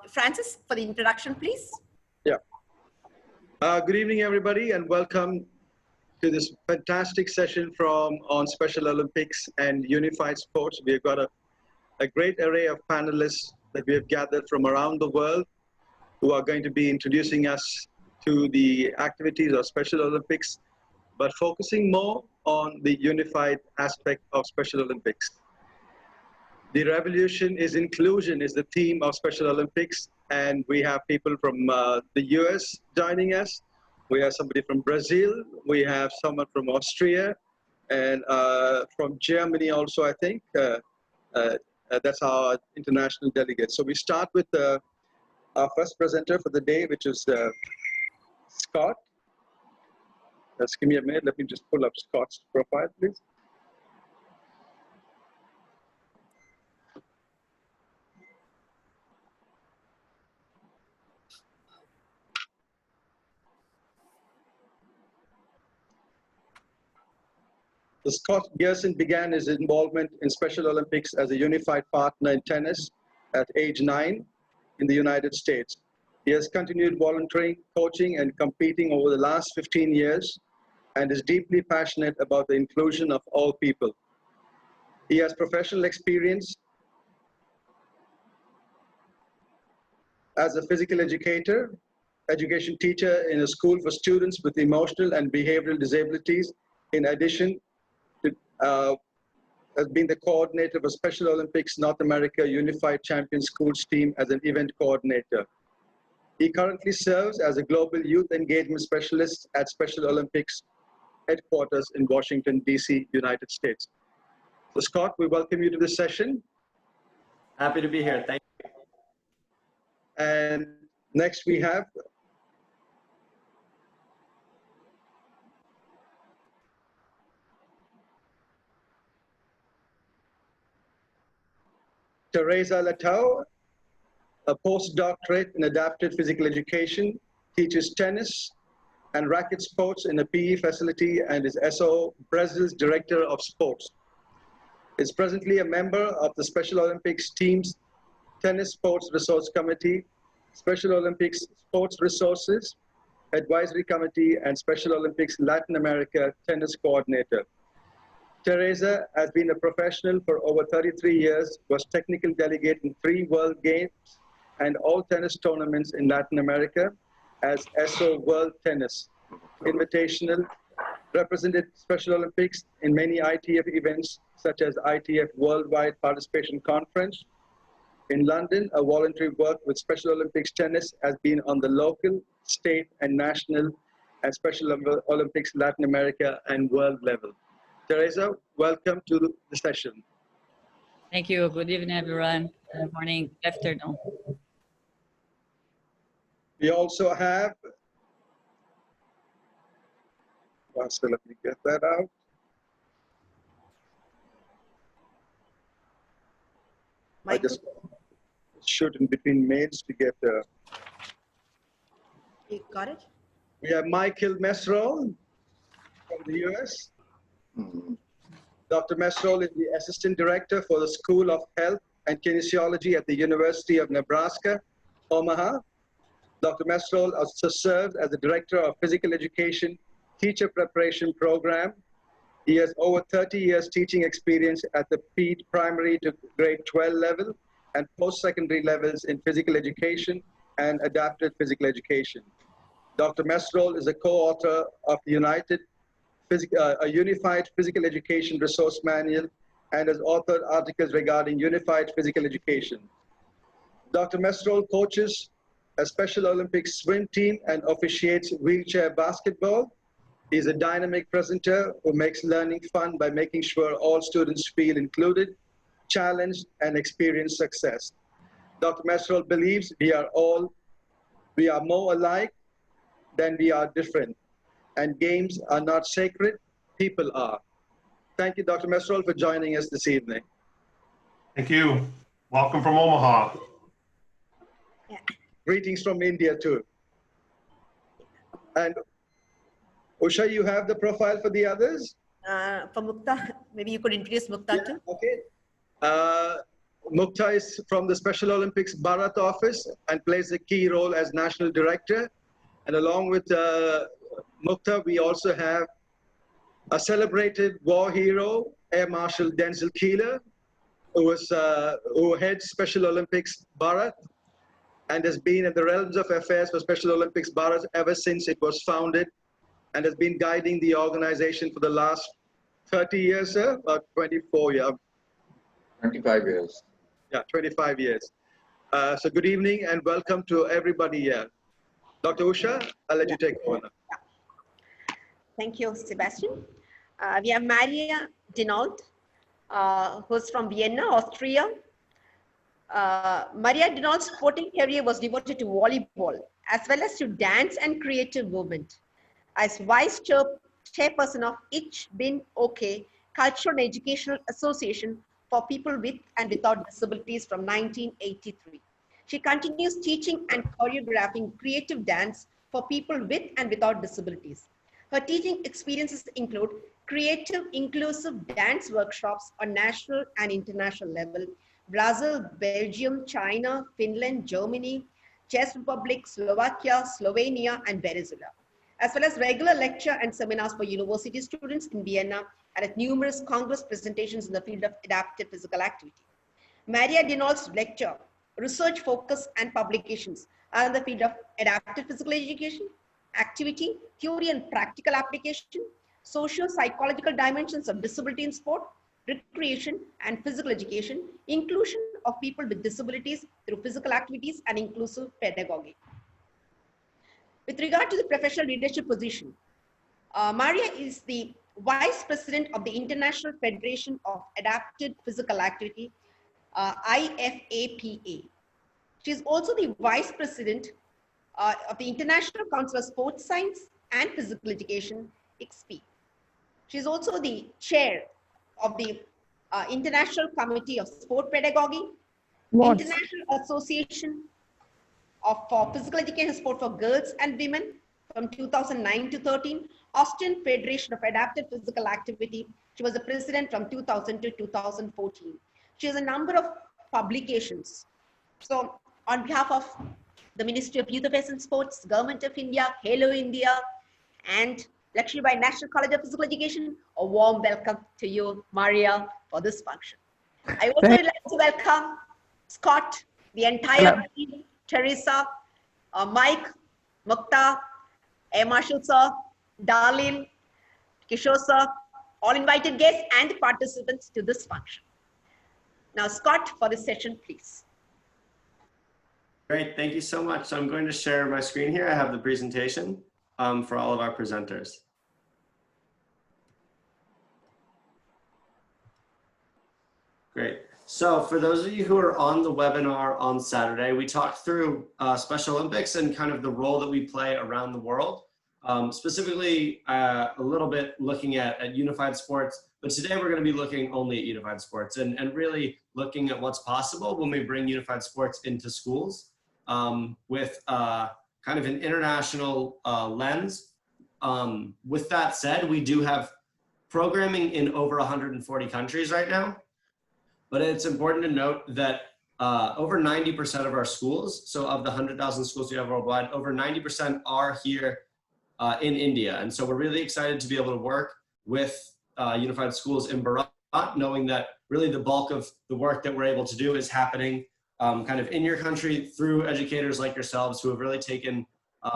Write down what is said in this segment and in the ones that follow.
Francis, for the introduction, please. Yeah. Good evening, everybody, and welcome to this fantastic session on Special Olympics and unified sports. We've got a great array of panelists that we have gathered from around the world who are going to be introducing us to the activities of Special Olympics, but focusing more on the unified aspect of Special Olympics. The revolution is inclusion is the theme of Special Olympics, and we have people from the US joining us. We have somebody from Brazil, we have someone from Austria, and from Germany also, I think. That's our international delegate. So we start with our first presenter for the day, which is Scott. Just give me a minute, let me just pull up Scott's profile, please. So Scott Gerson began his involvement in Special Olympics as a unified partner in tennis at age 9 in the United States. He has continued volunteering, coaching, and competing over the last 15 years and is deeply passionate about the inclusion of all people. He has professional experience as a physical education teacher in a school for students with emotional and behavioral disabilities, in addition to as being the coordinator of a Special Olympics North America Unified Champion Schools team as an event coordinator. He currently serves as a global youth engagement specialist at Special Olympics headquarters in Washington, D.C., United States. So Scott, we welcome you to this session. Happy to be here, thank you. And next we have Teresa Leitao, a postdoctorate in adapted physical education, teaches tennis and racket sports in a PE facility and is SO Brazil's Director of Sports. Is presently a member of the Special Olympics team's Tennis Sports Resource Committee, Special Olympics Sports Resources Advisory Committee, and Special Olympics Latin America Tennis Coordinator. Teresa has been a professional for over 33 years, was technical delegate in 3 World Games and all tennis tournaments in Latin America as SO World Tennis Invitational, represented Special Olympics in many ITF events such as ITF Worldwide Participation Conference. In London, a voluntary work with Special Olympics Tennis has been on the local, state, and national and Special Olympics Latin America and world level. Teresa, welcome to the session. Thank you. Good evening, everyone. Good morning, afternoon. We also have, so let me get that out. Michael. I just shoot in between mails to get the. You got it? We have Michael Messerole from the US. Dr. Messerole is the Assistant Director for the School of Health and Kinesiology at the University of Nebraska, Omaha. Dr. Messerole also serves as the Director of Physical Education Teacher Preparation Program. He has over 30 years teaching experience at the primary to grade 12 level and post-secondary levels in physical education and adapted physical education. Dr. Messerole is a co-author of the a Unified Physical Education Resource Manual and has authored articles regarding unified physical education. Dr. Messerole coaches a Special Olympics swim team and officiates wheelchair basketball. He's a dynamic presenter who makes learning fun by making sure all students feel included, challenged, and experience success. Dr. Messerole believes we are more alike than we are different. And games are not sacred, people are. Thank you, Dr. Messerole, for joining us this evening. Thank you. Welcome from Omaha. Yeah. Greetings from India, too. And Usha, you have the profile for the others? For Mukta, maybe you could introduce Mukta too. Okay. Mukta is from the Special Olympics Bharat office and plays a key role as national director. And along with Mukta, we also have a celebrated war hero, Air Marshal Denzel Keeler, who heads Special Olympics Bharat and has been in the realms of affairs for Special Olympics Bharat ever since it was founded, and has been guiding the organization for the last 30 years, sir, or 24 years? 25 years. Yeah, 25 years. So good evening and welcome to everybody here. Dr. Usha, I'll let you take over now. Thank you, Sebastian. We have Maria Dinold, who's from Vienna, Austria. Maria Dinold's sporting career was devoted to volleyball, as well as to dance and creative movement. As vice chairperson of Ich Bin Okay Cultural and Educational Association for people with and without disabilities from 1983. She continues teaching and choreographing creative dance for people with and without disabilities. Her teaching experiences include creative inclusive dance workshops on national and international level, Brazil, Belgium, China, Finland, Germany, Czech Republic, Slovakia, Slovenia, and Venezuela, as well as regular lecture and seminars for university students in Vienna and at numerous Congress presentations in the field of adaptive physical activity. Maria Dinold's lecture, research focus, and publications are in the field of adaptive physical education, activity, theory and practical application, socio-psychological dimensions of disability in sport, recreation and physical education, inclusion of people with disabilities through physical activities, and inclusive pedagogy. With regard to the professional leadership position, Maria is the Vice President of the International Federation of Adapted Physical Activity, IFAPA. She is also the Vice President of the International Council of Sports Science and Physical Education, ICSSPE. She is also the Chair of the International Committee of Sport Pedagogy, International Association for Physical Education and Sport for Girls and Women from 2009 to 13, Austrian Federation of Adapted Physical Activity. She was the president from 2000 to 2014. She has a number of publications. So on behalf of the Ministry of Youth Affairs and Sports, Government of India, Hello India, and Lakshmibai National College of Physical Education, a warm welcome to you, Maria, for this function. I also would like to welcome Scott, the entire team, Teresa, Mike, Mukta, Air Marshal Sir, Dalil, Kishore Sir, all invited guests and participants to this function. Now, Scott, for this session, please. Great, thank you so much. So I'm going to share my screen here. I have the presentation for all of our presenters. Great. So for those of you who are on the webinar on Saturday, we talked through Special Olympics and kind of the role that we play around the world. Specifically, a little bit looking at unified sports, but today we're going to be looking only at unified sports and really looking at what's possible when we bring unified sports into schools with kind of an international lens. With that said, we do have programming in over 140 countries right now, but it's important to note that over 90% of our schools, so of the 100,000 schools we have worldwide, over 90% are here in India. And so we're really excited to be able to work with unified schools in Bharat, knowing that really the bulk of the work that we're able to do is happening kind of in your country through educators like yourselves who have really taken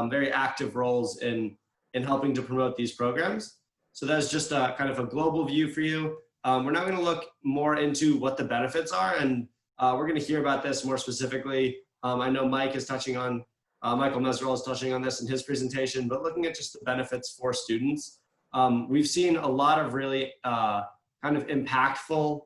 very active roles in helping to promote these programs. So that's just kind of a global view for you. We're now going to look more into what the benefits are, and we're going to hear about this more specifically. I know Mike is touching on Michael Messerole is touching on this in his presentation, but looking at just the benefits for students. We've seen a lot of really kind of impactful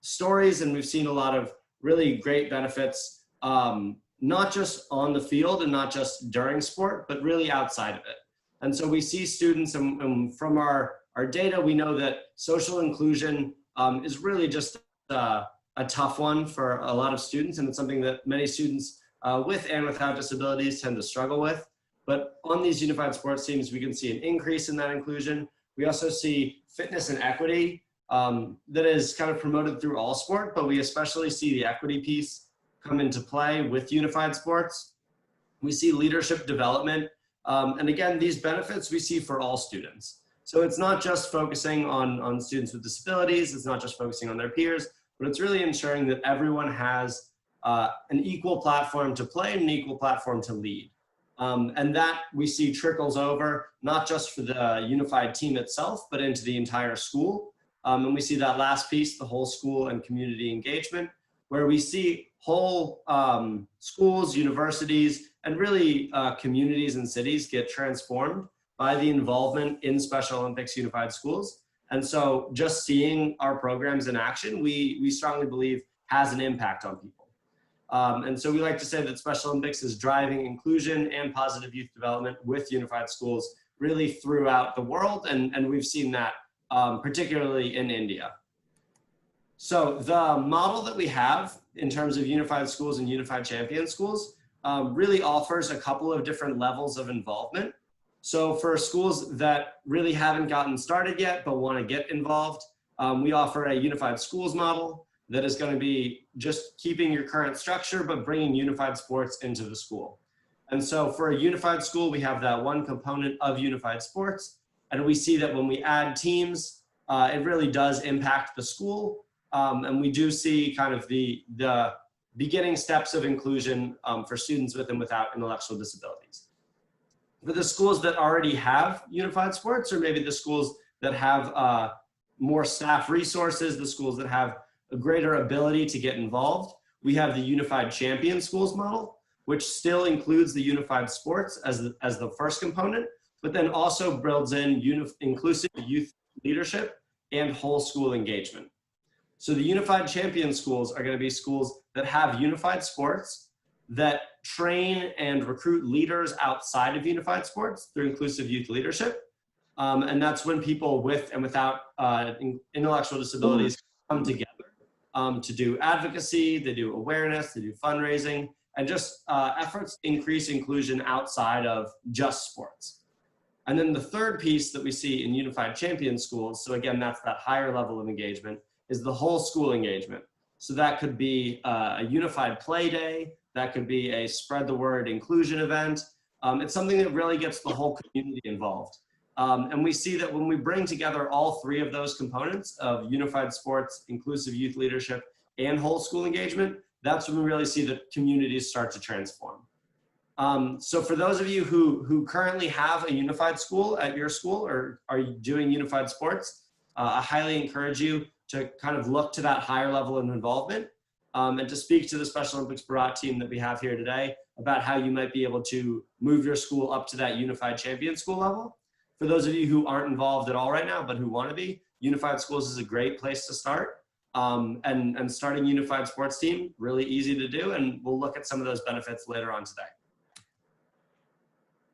stories, and we've seen a lot of really great benefits, not just on the field and not just during sport, but really outside of it. And so we see students, and from our data, we know that social inclusion is really just a tough one for a lot of students, and it's something that many students with and without disabilities tend to struggle with. But on these unified sports teams, we can see an increase in that inclusion. We also see fitness and equity that is kind of promoted through all sport, but we especially see the equity piece come into play with unified sports. We see leadership development. And again, these benefits we see for all students. So it's not just focusing on students with disabilities, it's not just focusing on their peers, but it's really ensuring that everyone has an equal platform to play and an equal platform to lead. And that we see trickles over, not just for the unified team itself, but into the entire school. And we see that last piece, the whole school and community engagement, where we see whole schools, universities, and really communities and cities get transformed by the involvement in Special Olympics Unified Schools. And so just seeing our programs in action, we strongly believe has an impact on people. And so we like to say that Special Olympics is driving inclusion and positive youth development with unified schools really throughout the world. And we've seen that particularly in India. So the model that we have in terms of unified schools and unified champion schools really offers a couple of different levels of involvement. So for schools that really haven't gotten started yet but want to get involved, we offer a unified schools model that is going to be just keeping your current structure but bringing unified sports into the school. And so for a unified school, we have that one component of unified sports, and we see that when we add teams, it really does impact the school. And we do see kind of the beginning steps of inclusion for students with and without intellectual disabilities. For the schools that already have unified sports, or maybe the schools that have more staff resources, the schools that have a greater ability to get involved, we have the unified champion schools model, which still includes the unified sports as the first component, but then also builds in inclusive youth leadership and whole school engagement. So the unified champion schools are going to be schools that have unified sports, that train and recruit leaders outside of unified sports through inclusive youth leadership. And that's when people with and without intellectual disabilities come together to do advocacy, they do awareness, they do fundraising, and just efforts to increase inclusion outside of just sports. And then the third piece that we see in unified champion schools, so again, that's that higher level of engagement, is the whole school engagement. So that could be a unified play day, that could be a spread the word inclusion event. It's something that really gets the whole community involved. And we see that when we bring together all three of those components of unified sports, inclusive youth leadership, and whole school engagement, that's when we really see the communities start to transform. So for those of you who currently have a unified school at your school or are doing unified sports, I highly encourage you to kind of look to that higher level of involvement and to speak to the Special Olympics Bharat team that we have here today about how you might be able to move your school up to that unified champion school level. For those of you who aren't involved at all right now, but who want to be, unified schools is a great place to start. And starting unified sports team, really easy to do. And we'll look at some of those benefits later on today.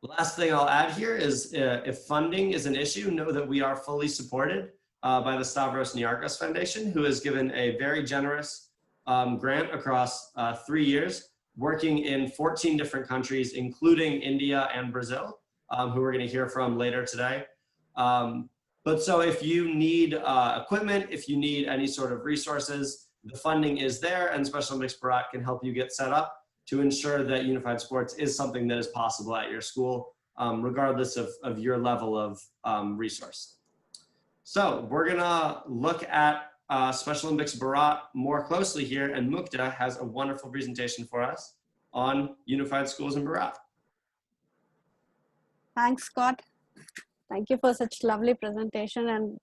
The last thing I'll add here is if funding is an issue, know that we are fully supported by the Stavros Niarchos Foundation, who has given a very generous grant across 3 years, working in 14 different countries, including India and Brazil, who we're going to hear from later today. But so if you need equipment, if you need any sort of resources, the funding is there, and Special Olympics Bharat can help you get set up to ensure that unified sports is something that is possible at your school, regardless of your level of resource. So we're gonna look at Special Olympics Bharat more closely here, and Mukta has a wonderful presentation for us on unified schools in Bharat. Thanks, Scott. Thank you for such lovely presentation and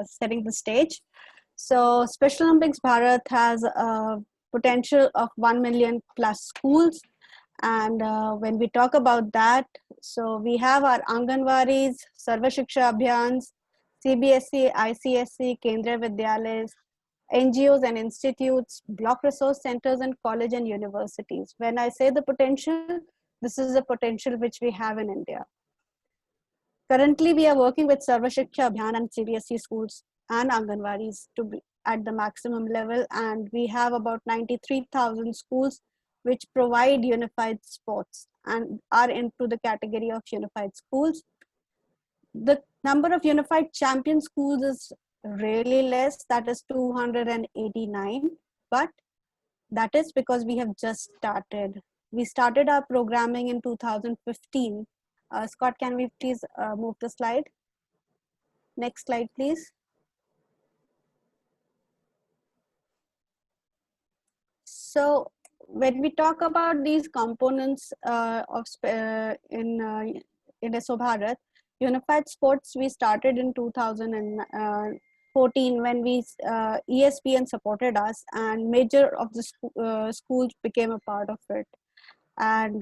setting the stage. So Special Olympics Bharat has a potential of 1 million plus schools. And when we talk about that, so we have our Anganwadis, Sarva Shiksha Abhiyans, CBSE, ICSE, Kendriya Vidyalayas, NGOs and institutes, block resource centers, and college and universities. When I say the potential, this is the potential which we have in India. Currently, we are working with Sarva Shiksha Abhiyan and CBSE schools and Anganwadis to be at the maximum level, and we have about 93,000 schools which provide unified sports and are into the category of unified schools. The number of unified champion schools is really less, that is 289, but that is because we have just started. We started our programming in 2015. Scott, can we please move the slide? Next slide, please. So when we talk about these components in SO Bharat, Unified Sports we started in 2014 when ESPN supported us, and major of the schools became a part of it. And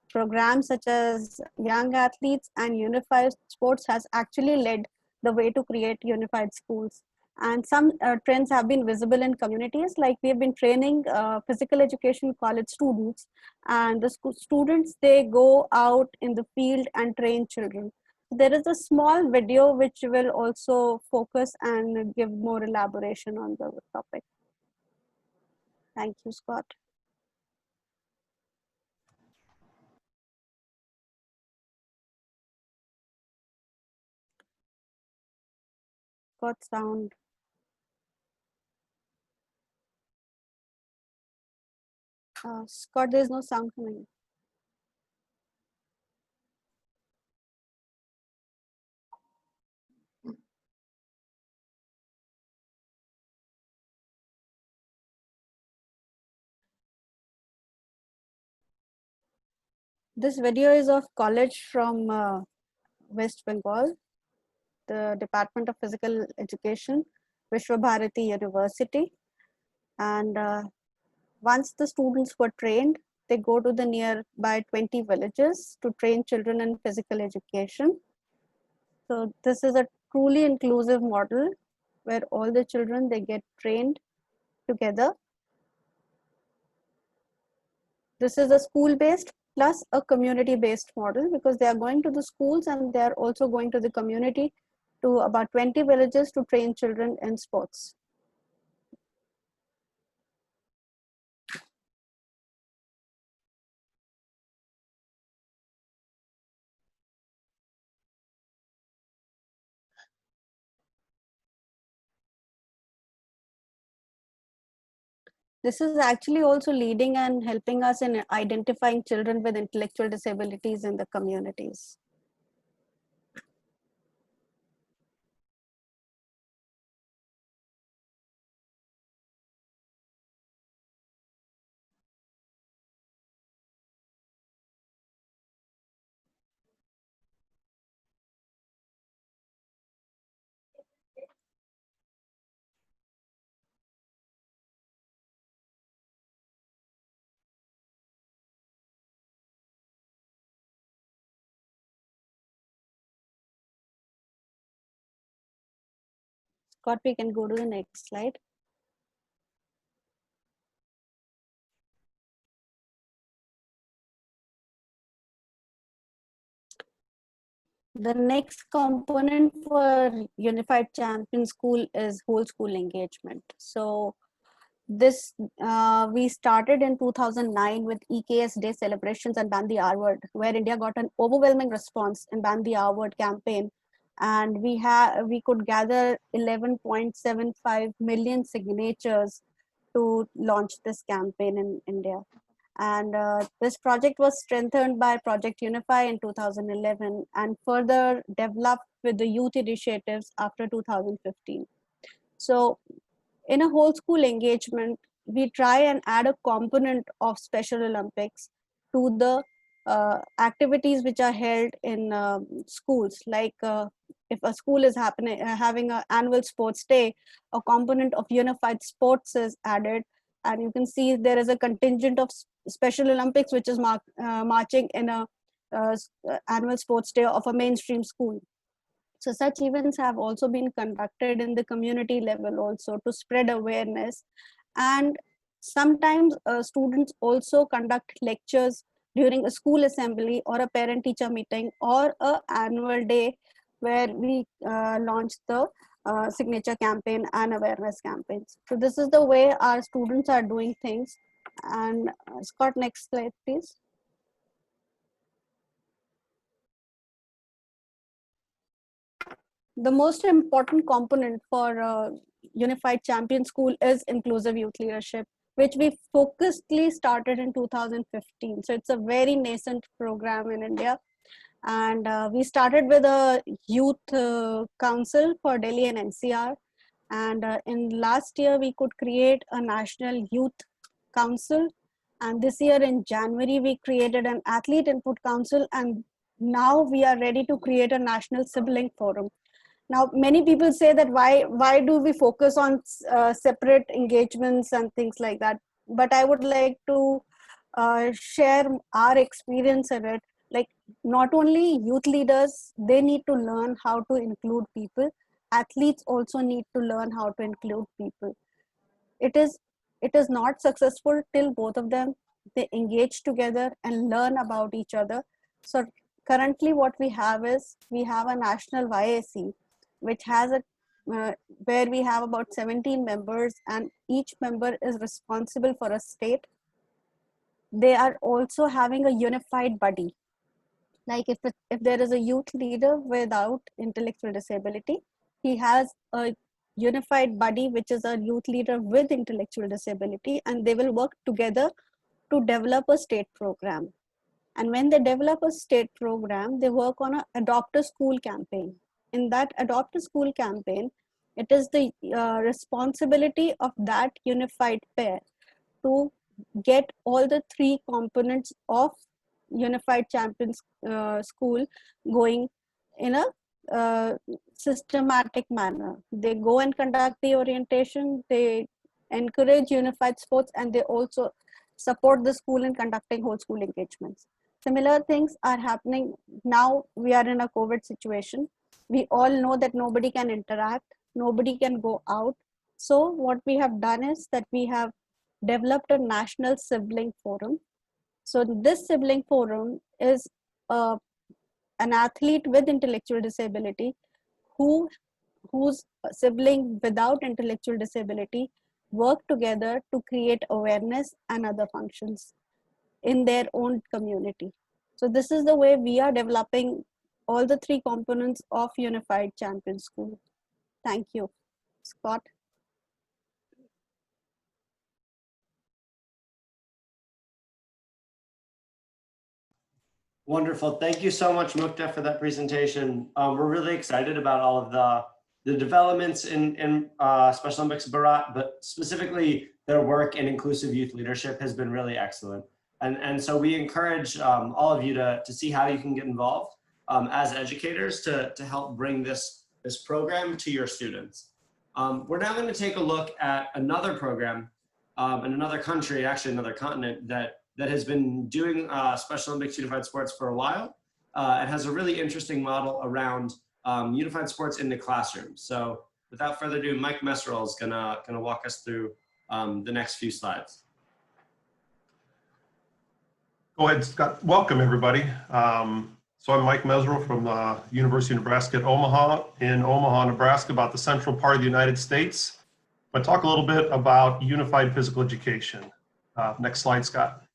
programs such as Young Athletes and Unified Sports has actually led the way to create unified schools. And some trends have been visible in communities, like we have been training physical education college students, and the students, they go out in the field and train children. There is a small video which will also focus and give more elaboration on the topic. Thank you, Scott. Got sound. Scott, there's no sound coming. This video is of college from West Bengal, the Department of Physical Education, Vishwa Bharati University. And once the students were trained, they go to the nearby 20 villages to train children in physical education. So this is a truly inclusive model where all the children, they get trained together. This is a school-based plus a community-based model, because they are going to the schools and they are also going to the community, to about 20 villages to train children in sports. This is actually also leading and helping us in identifying children with intellectual disabilities in the communities. Scott, we can go to the next slide. The next component for Unified Champion School is whole school engagement. So this we started in 2009 with EKS Day celebrations and Ban the R word, where India got an overwhelming response in Ban the R word campaign, and we could gather 11.75 million signatures to launch this campaign in India. And this project was strengthened by Project Unify in 2011 and further developed with the youth initiatives after 2015. So in a whole school engagement, we try and add a component of Special Olympics to the activities which are held in schools. Like if a school is having an annual sports day, a component of unified sports is added, and you can see there is a contingent of Special Olympics which is marching in a annual sports day of a mainstream school. So such events have also been conducted in the community level also to spread awareness. And sometimes students also conduct lectures during a school assembly or a parent-teacher meeting or an annual day where we launch the signature campaign and awareness campaigns. So this is the way our students are doing things. And Scott, next slide, please. the most important component for Unified Champion School is inclusive youth leadership, which we focusedly started in 2015. So it's a very nascent program in India. And we started with a youth council for Delhi and NCR. And in last year, we could create a national youth council. And this year in January, we created an athlete input council. And now we are ready to create a national sibling forum. Now, many people say that why do we focus on separate engagements and things like that? But I would like to share our experience in it. Like, not only youth leaders, they need to learn how to include people. Athletes also need to learn how to include people. It is not successful till both of them, they engage together and learn about each other. So currently what we have is, we have a national YAC, which has a where we have about 17 members, and each member is responsible for a state. They are also having a unified body. Like if there is a youth leader without intellectual disability, he has a unified body, which is a youth leader with intellectual disability, and they will work together to develop a state program. And when they develop a state program, they work on an adopt a school campaign. In that adopt a school campaign, it is the responsibility of that unified pair to get all the three components of Unified Champions School going in a systematic manner. They go and conduct the orientation, they encourage unified sports, and they also support the school in conducting whole school engagements. Similar things are happening now. We are in a COVID situation. We all know that nobody can interact, nobody can go out. So what we have done is that we have developed a national sibling forum. So this sibling forum is an athlete with intellectual disability whose sibling without intellectual disability work together to create awareness and other functions in their own community. So this is the way we are developing all the three components of Unified Champion School. Thank you. Scott? Wonderful. Thank you so much, Mukta, for that presentation. We're really excited about all of the developments in Special Olympics Bharat, but specifically their work in inclusive youth leadership has been really excellent. And so we encourage all of you to see how you can get involved as educators to help bring this program to your students. We're now going to take a look at another program in another country, actually another continent, that has been doing Special Olympics Unified Sports for a while. It has a really interesting model around unified sports in the classroom. So without further ado, Mike Messerole is gonna walk us through the next few slides. Go ahead, Scott. Welcome, everybody. So I'm Mike Messerole from the University of Nebraska at Omaha, in Omaha, Nebraska, about the central part of the United States. I'll talk a little bit about unified physical education. Next slide, Scott.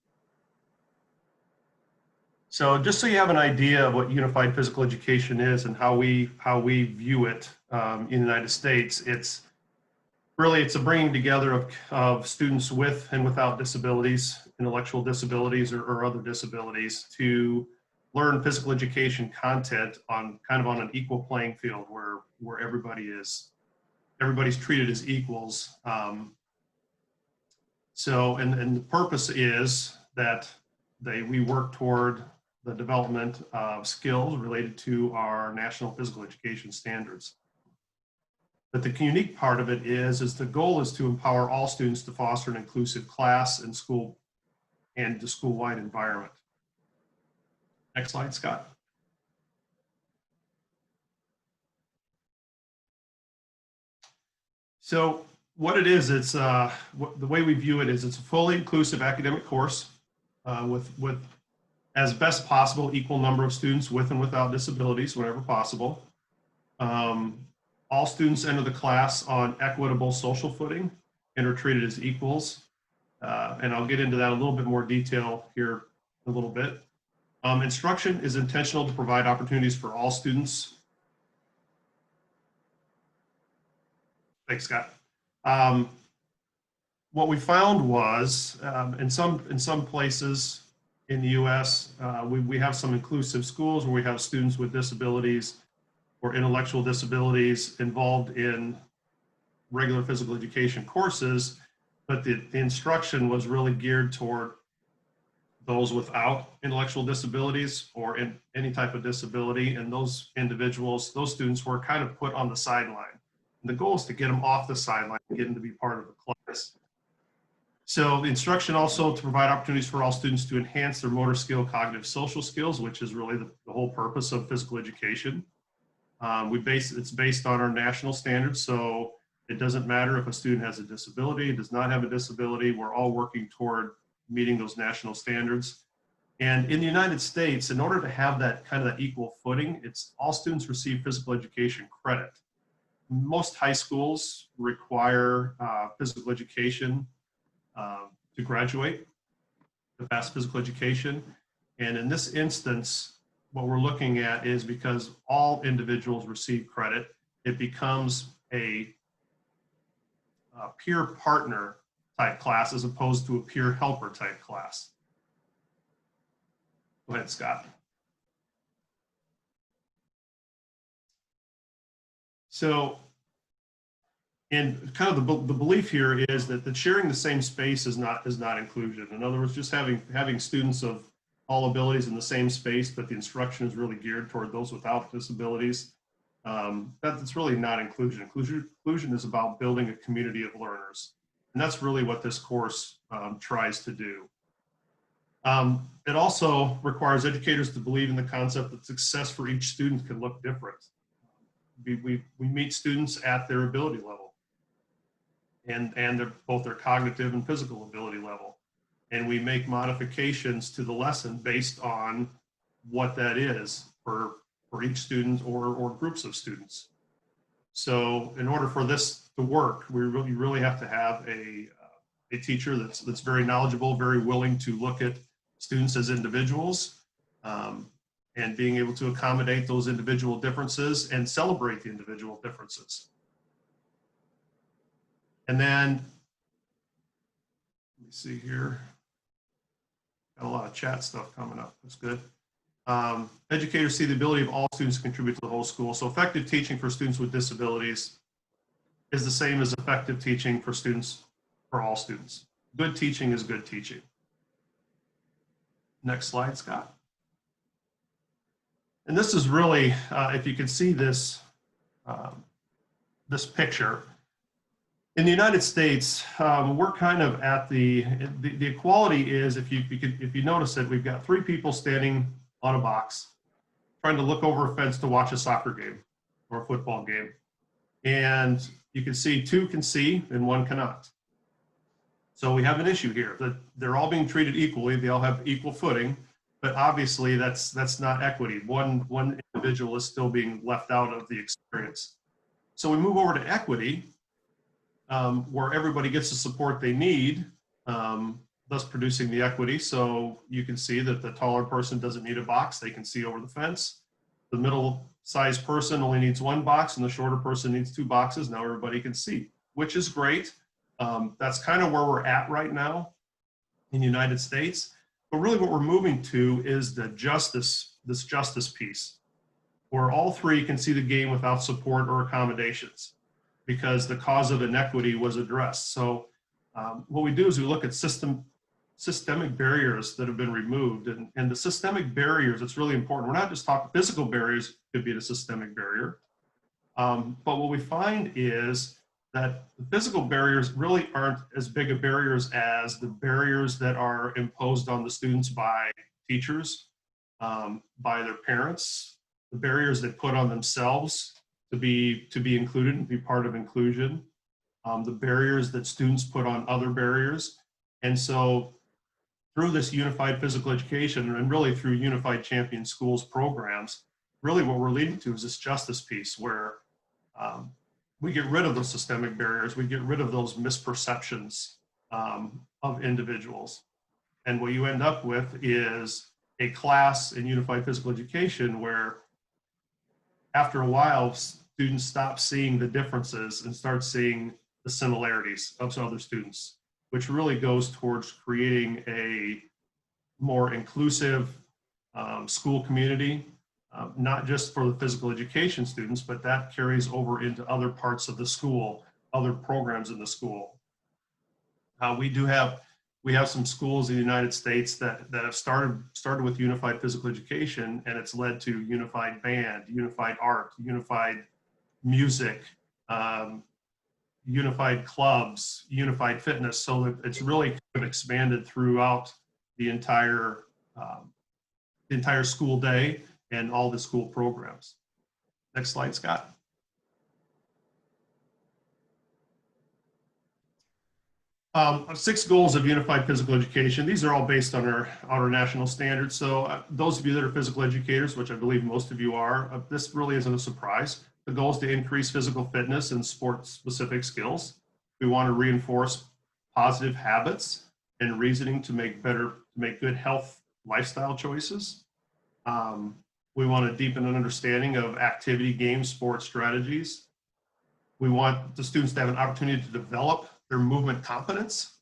So just so you have an idea of what unified physical education is and how we view it in the United States, it's a bringing together of students with and without disabilities, intellectual disabilities or other disabilities, to learn physical education content on kind of on an equal playing field where everybody's treated as equals. So the purpose is that we work toward the development of skills related to our national physical education standards. But the unique part of it is the goal is to empower all students to foster an inclusive class and school and the school-wide environment. Next slide, Scott. So what it is, it's the way we view it is it's a fully inclusive academic course with as best possible equal number of students with and without disabilities whenever possible. All students enter the class on equitable social footing and are treated as equals. And I'll get into that a little bit more detail here in a little bit. Instruction is intentional to provide opportunities for all students Thanks, Scott. What we found was in some places in the U.S., we have some inclusive schools where we have students with disabilities or intellectual disabilities involved in regular physical education courses, but the instruction was really geared toward those without intellectual disabilities or in any type of disability, and those individuals, those students were kind of put on the sideline. And the goal is to get them off the sideline and get them to be part of the class. So the instruction also to provide opportunities for all students to enhance their motor skill, cognitive, social skills, which is really the whole purpose of physical education. It's based on our national standards, so it doesn't matter if a student has a disability, does not have a disability, we're all working toward meeting those national standards. And in the United States, in order to have that kind of that equal footing, it's all students receive physical education credit. Most high schools require physical education to graduate, to pass physical education. And in this instance, what we're looking at is because all individuals receive credit, it becomes a peer partner type class as opposed to a peer helper type class. Go ahead, Scott. So, and kind of the belief here is that sharing the same space is not inclusion. In other words, just having students of all abilities in the same space, but the instruction is really geared toward those without disabilities. That's really not inclusion. Inclusion is about building a community of learners. And that's really what this course tries to do. It also requires educators to believe in the concept that success for each student can look different. We meet students at their ability level and both their cognitive and physical ability level. And we make modifications to the lesson based on what that is for each student or groups of students. So in order for this to work, you really have to have a teacher that's very knowledgeable, very willing to look at students as individuals, and being able to accommodate those individual differences and celebrate the individual differences. And then, let me see here. Got a lot of chat stuff coming up. That's good. Educators see the ability of all students to contribute to the whole school. So effective teaching for students with disabilities is the same as effective teaching for all students. Good teaching is good teaching. Next slide, Scott. And this is really, if you can see this, this picture. In the United States, we're kind of at the equality is, if you notice it, we've got 3 people standing on a box, trying to look over a fence to watch a soccer game or a football game. And you can see 2 can see and 1 cannot. So we have an issue here that they're all being treated equally. They all have equal footing, but obviously that's not equity. One individual is still being left out of the experience. So we move over to equity, where everybody gets the support they need, thus producing the equity. So you can see that the taller person doesn't need a box. They can see over the fence. The middle-sized person only needs 1 box and the shorter person needs 2 boxes. Now everybody can see, which is great. That's kind of where we're at right now in the United States. But really what we're moving to is this justice piece, where all 3 can see the game without support or accommodations, because the cause of inequity was addressed. So what we do is we look at systemic barriers that have been removed, and the systemic barriers, it's really important. We're not just talking physical barriers, could be a systemic barrier. But what we find is that the physical barriers really aren't as big of barriers as the barriers that are imposed on the students by teachers, by their parents, the barriers they put on themselves to be included and be part of inclusion, the barriers that students put on other barriers. And so through this unified physical education and really through Unified Champion Schools programs, really what we're leading to is this justice piece where we get rid of those systemic barriers, we get rid of those misperceptions of individuals. And what you end up with is a class in Unified Physical Education where after a while, students stop seeing the differences and start seeing the similarities of other students, which really goes towards creating a more inclusive school community, not just for the physical education students, but that carries over into other parts of the school, other programs in the school. We have some schools in the United States that have started with unified physical education, and it's led to unified band, unified art, unified music, unified clubs, unified fitness. So that it's really kind of expanded throughout the entire school day and all the school programs. Next slide, Scott. Six goals of unified physical education. These are all based on our national standards. So those of you that are physical educators, which I believe most of you are, this really isn't a surprise. The goal is to increase physical fitness and sport-specific skills. We want to reinforce positive habits and reasoning to make good health lifestyle choices. We want to deepen an understanding of activity, games, sports strategies. We want the students to have an opportunity to develop their movement competence.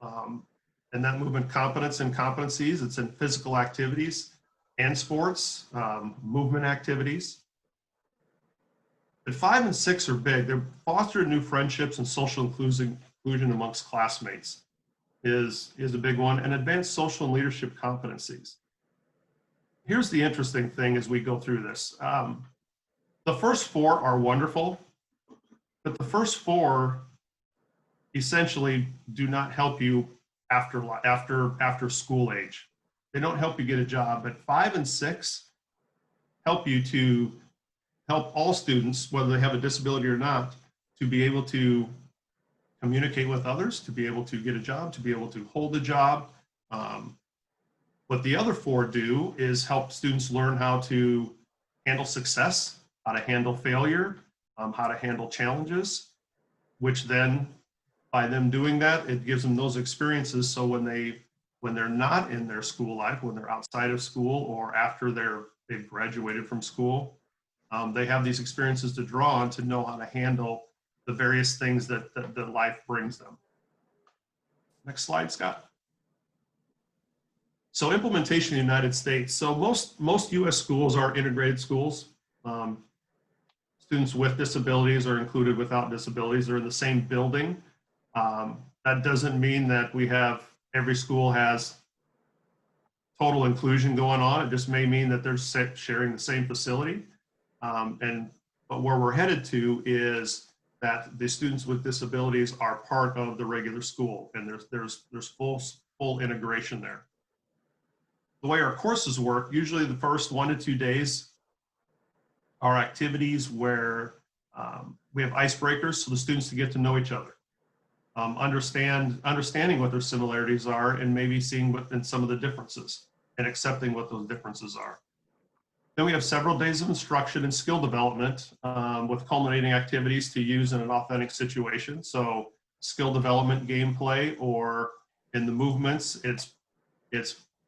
And that movement competence and competencies, it's in physical activities and sports, movement activities. And 5 and 6 are big. They're fostering new friendships and social inclusion amongst classmates is a big one, and advanced social and leadership competencies. Here's the interesting thing as we go through this. The first 4 are wonderful, but the first 4 essentially do not help you after school age. They don't help you get a job, but 5 and 6 help you to help all students, whether they have a disability or not, to be able to communicate with others, to be able to get a job, to be able to hold a job. What the other 4 do is help students learn how to handle success, how to handle failure, how to handle challenges, which then by them doing that, it gives them those experiences. So when they're not in their school life, when they're outside of school or after they've graduated from school, they have these experiences to draw on to know how to handle the various things that life brings them. Next slide, Scott. So implementation in the United States. So most US schools are integrated schools. Students with disabilities are included without disabilities. They're in the same building. That doesn't mean that every school has total inclusion going on. It just may mean that they're sharing the same facility. But where we're headed to is that the students with disabilities are part of the regular school, and there's full integration there. The way our courses work, usually the first 1 to 2 days are activities where we have icebreakers, so the students to get to know each other. Understanding what their similarities are and maybe seeing some of the differences and accepting what those differences are. Then we have several days of instruction and skill development with culminating activities to use in an authentic situation. So skill development gameplay, or in the movements, it's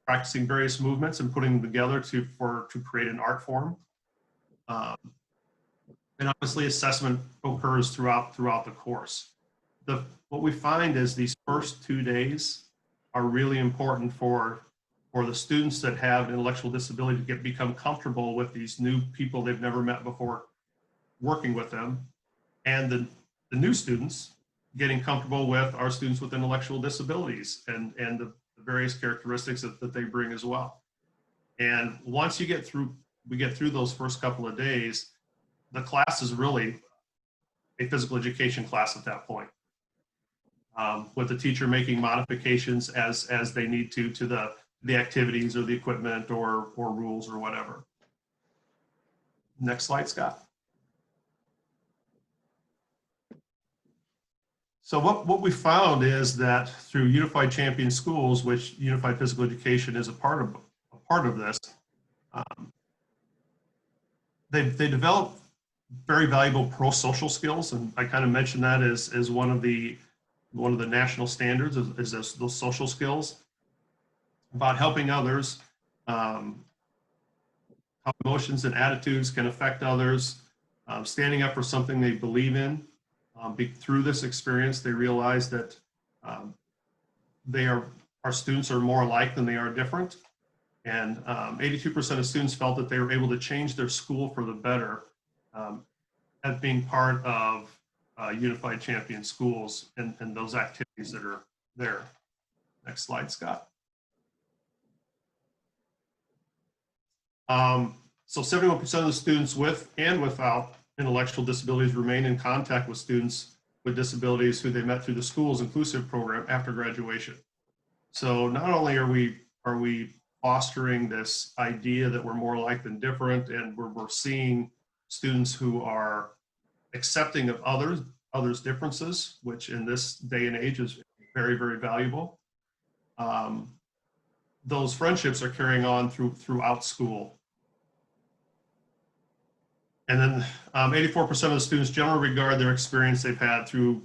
practicing various movements and putting them together to create an art form. And obviously assessment occurs throughout the course. What we find is these first 2 days are really important for the students that have an intellectual disability to become comfortable with these new people they've never met before working with them, and the new students getting comfortable with our students with intellectual disabilities and the various characteristics that they bring as well. And once we get through those first couple of days, the class is really a physical education class at that point. With the teacher making modifications as they need to the activities or the equipment or rules or whatever. Next slide, Scott. So what we found is that through Unified Champion Schools, which Unified Physical Education is a part of this, they develop very valuable pro-social skills, and I kind of mentioned that as one of the national standards is those social skills about helping others, how emotions and attitudes can affect others, standing up for something they believe in. Through this experience, they realize that our students are more alike than they are different. And 82% of students felt that they were able to change their school for the better as being part of Unified Champion Schools and those activities that are there. Next slide, Scott. So 71% of the students with and without intellectual disabilities remain in contact with students with disabilities who they met through the school's inclusive program after graduation. So not only are we fostering this idea that we're more alike than different, and we're seeing students who are accepting of others' differences, which in this day and age is very, very valuable. Those friendships are carrying on throughout school. And then 84% of the students generally regard their experience they've had through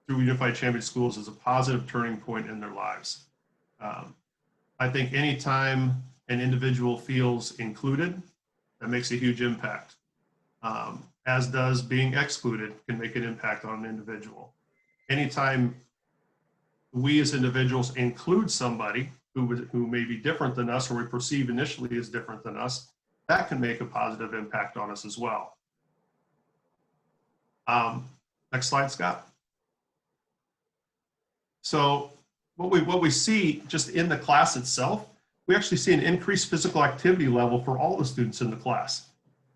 Unified Champion Schools as a positive turning point in their lives. I think anytime an individual feels included, that makes a huge impact. As does being excluded can make an impact on an individual. Anytime we as individuals include somebody who may be different than us, or we perceive initially as different than us, that can make a positive impact on us as well. Next slide, Scott. So what we see just in the class itself, we actually see an increased physical activity level for all the students in the class.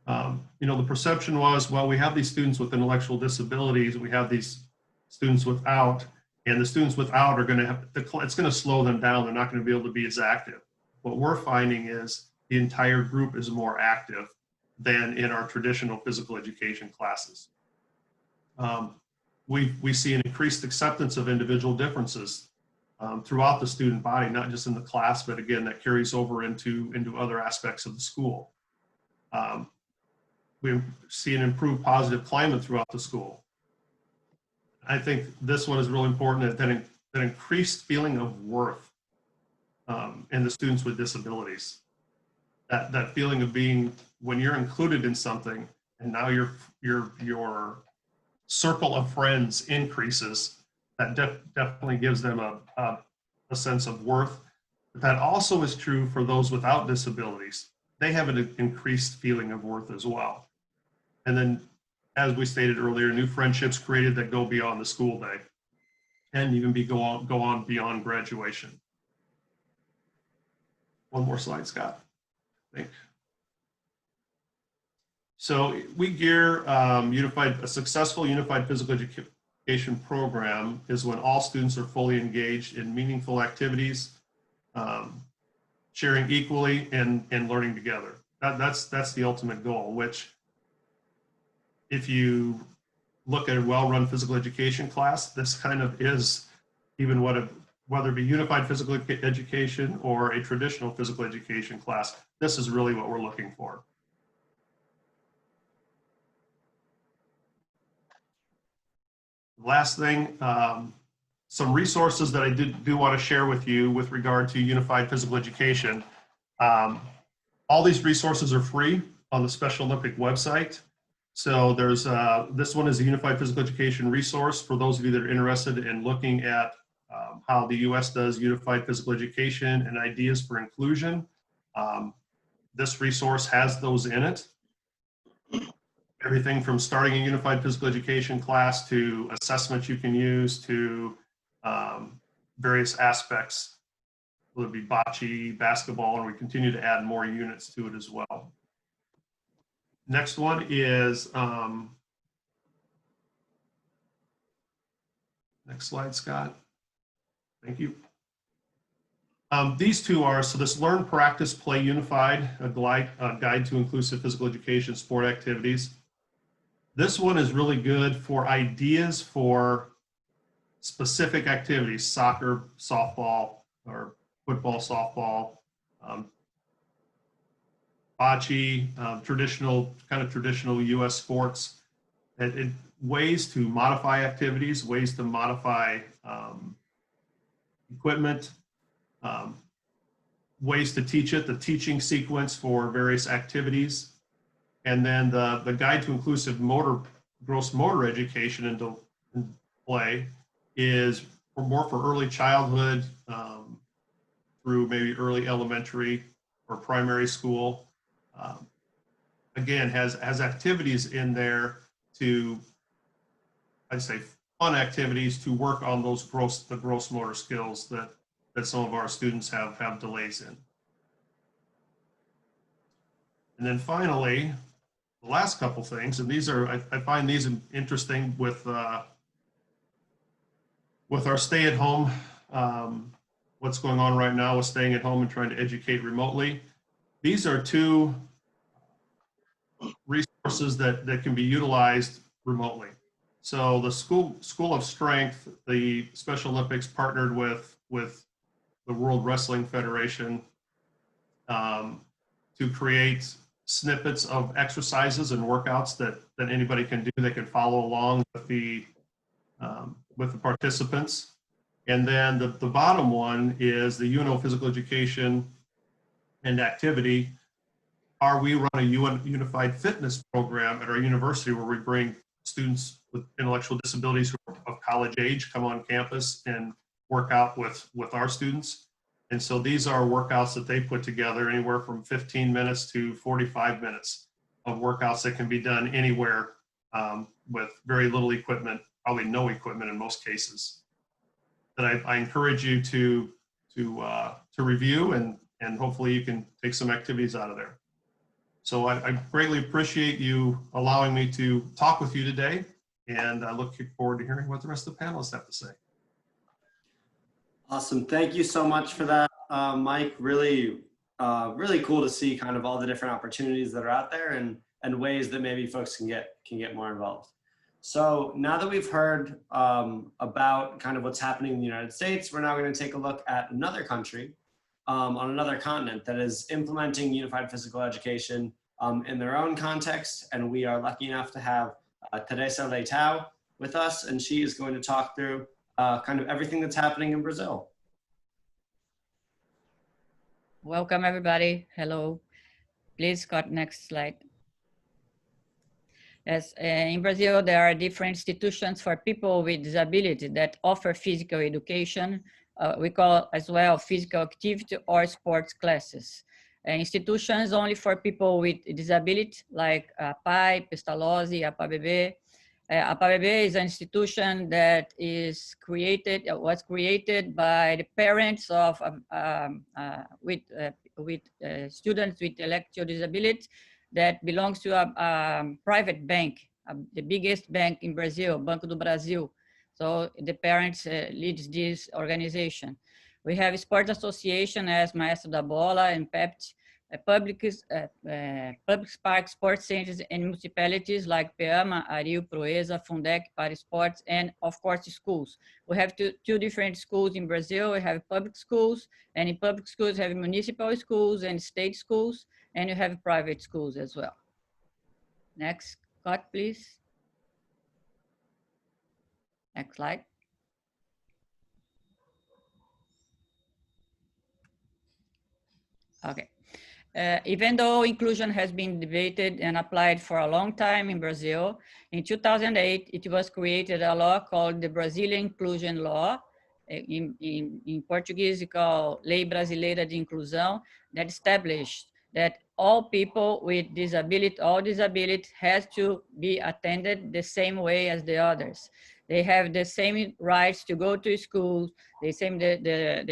You know, the perception was, well, we have these students with intellectual disabilities, we have these students without, and the students without are going to have, it's going to slow them down. They're not going to be able to be as active. What we're finding is the entire group is more active than in our traditional physical education classes. We see an increased acceptance of individual differences throughout the student body, not just in the class, but again, that carries over into other aspects of the school. We see an improved positive climate throughout the school. I think this one is really important, that increased feeling of worth in the students with disabilities. That feeling of being, when you're included in something and now your circle of friends increases, that definitely gives them a sense of worth. But that also is true for those without disabilities. They have an increased feeling of worth as well. And then, as we stated earlier, new friendships created that go beyond the school day and even go on beyond graduation. One more slide, Scott. I think. So we gear a successful unified physical education program is when all students are fully engaged in meaningful activities, sharing equally and learning together. That's the ultimate goal, which if you look at a well-run physical education class, this kind of is even whether it be unified physical education or a traditional physical education class, this is really what we're looking for. Last thing, some resources that I do want to share with you with regard to unified physical education. All these resources are free on the Special Olympic website. So there's this one is a unified physical education resource for those of you that are interested in looking at how the U.S. does unified physical education and ideas for inclusion. This resource has those in it. Everything from starting a unified physical education class to assessments you can use to various aspects, whether it be bocce, basketball, and we continue to add more units to it as well. Next one is, next slide, Scott. Thank you. These two are, so this Learn, Practice, Play Unified, a guide to inclusive physical education sport activities. This one is really good for ideas for specific activities, soccer, softball, or football, softball, bocce, traditional U.S. sports. Ways to modify activities, ways to modify equipment, ways to teach it, the teaching sequence for various activities. And then the Guide to Inclusive Gross Motor Education in play is more for early childhood through maybe early elementary or primary school. Again, has activities in there to, I'd say, fun activities to work on those gross motor skills that some of our students have delays in. And then finally, the last couple things, and these are, I find these interesting with our stay-at-home, what's going on right now with staying at home and trying to educate remotely. These are two resources that can be utilized remotely. So the School of Strength, the Special Olympics partnered with the World Wrestling Federation to create snippets of exercises and workouts that anybody can do. They can follow along with the participants. And then the bottom one is the UNO Physical Education and Activity. We run a unified fitness program at our university where we bring students with intellectual disabilities who are of college age come on campus and work out with our students. And so these are workouts that they put together, anywhere from 15 minutes to 45 minutes of workouts that can be done anywhere with very little equipment, probably no equipment in most cases. That I encourage you to review, and hopefully you can take some activities out of there. So I greatly appreciate you allowing me to talk with you today, and I look forward to hearing what the rest of the panelists have to say. Awesome. Thank you so much for that, Mike. Really, really cool to see kind of all the different opportunities that are out there and ways that maybe folks can get more involved. So now that we've heard about kind of what's happening in the United States, we're now going to take a look at another country on another continent that is implementing unified physical education in their own context. And we are lucky enough to have Teresa Leitao with us, and she is going to talk through kind of everything that's happening in Brazil. Welcome, everybody. Hello. Please, Scott, next slide. Yes, in Brazil, there are different institutions for people with disability that offer physical education. We call as well physical activity or sports classes. Institutions only for people with disability, like APAI, Pestalozzi, APABB. APABB is an institution that was created by the parents of students with intellectual disability that belongs to a private bank, the biggest bank in Brazil, Banco do Brasil. So the parents leads this organization. We have Sports Association as Maestro da Bola and PEPT, public park sports centers in municipalities like Peama, Ario, Proeza, Fundec, Para Sports, and of course schools. We have two different schools in Brazil. We have public schools, and in public schools we have municipal schools and state schools, and you have private schools as well. Next, Scott, please. Next slide. Okay. Even though inclusion has been debated and applied for a long time in Brazil, in 2008, it was created a law called the Brazilian Inclusion Law. In Portuguese, it's called Lei Brasileira de Inclusão, that established that all people with disability, all disability has to be attended the same way as the others. They have the same rights to go to school. They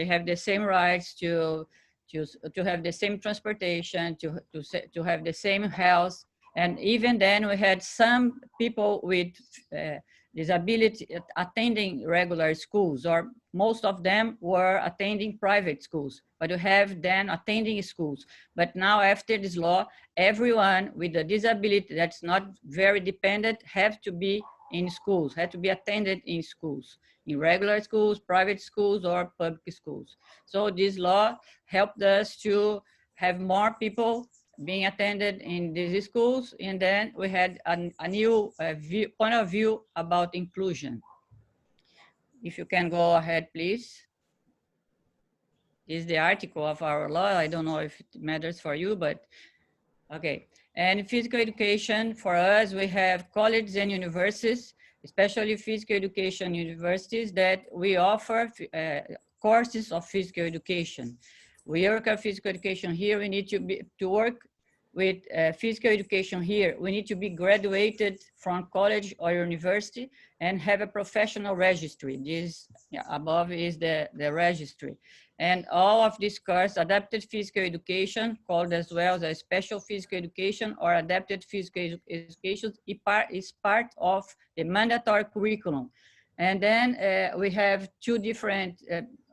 have the same rights to have the same transportation, to have the same health. And even then we had some people with disability attending regular schools, or most of them were attending private schools, but you have them attending schools. But now after this law, everyone with a disability that's not very dependent have to be in schools, have to be attended in schools, in regular schools, private schools, or public schools. So this law helped us to have more people being attended in these schools, and then we had a new point of view about inclusion. If you can go ahead, please. This is the article of our law. I don't know if it matters for you, but Okay, and physical education for us, we have colleges and universities, especially physical education universities that we offer courses of physical education. We work at physical education here, we need to work with physical education here. We need to be graduated from college or university and have a professional registry. This above is the registry. And all of this course, adapted physical education, called as well as a special physical education or adapted physical education, is part of the mandatory curriculum. And then we have two different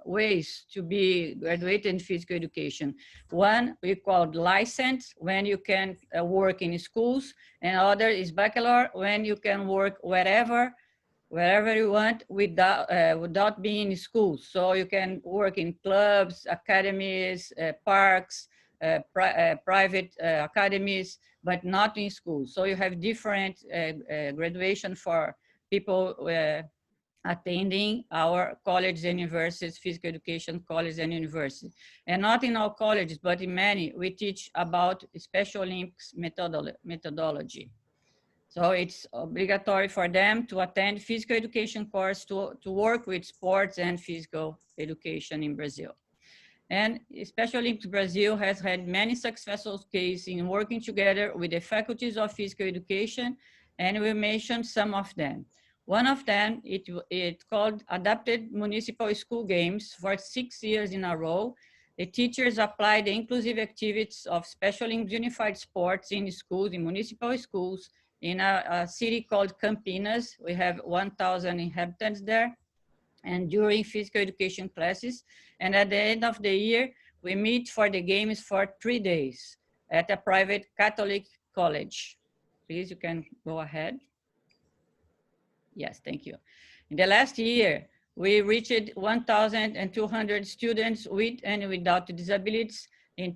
ways to be graduated in physical education. One we call license, when you can work in schools, and other is bachelor, when you can work wherever you want without being in school. So you can work in clubs, academies, parks, private academies, but not in school. So you have different graduation for people attending our colleges and universities, physical education colleges and universities. And not in all colleges, but in many, we teach about Special Olympics methodology. So it's obligatory for them to attend physical education course to work with sports and physical education in Brazil. And Special Olympics Brazil has had many successful cases in working together with the faculties of physical education, and we mention some of them. One of them, it's called Adapted Municipal School Games for 6 years in a row. The teachers apply the inclusive activities of Special Olympics unified sports in schools, in municipal schools, in a city called Campinas. We have 1,000 inhabitants there, and during physical education classes. And at the end of the year, we meet for the games for 3 days at a private Catholic college. Please, you can go ahead. Yes, thank you. In the last year, we reached 1,200 students with and without disabilities in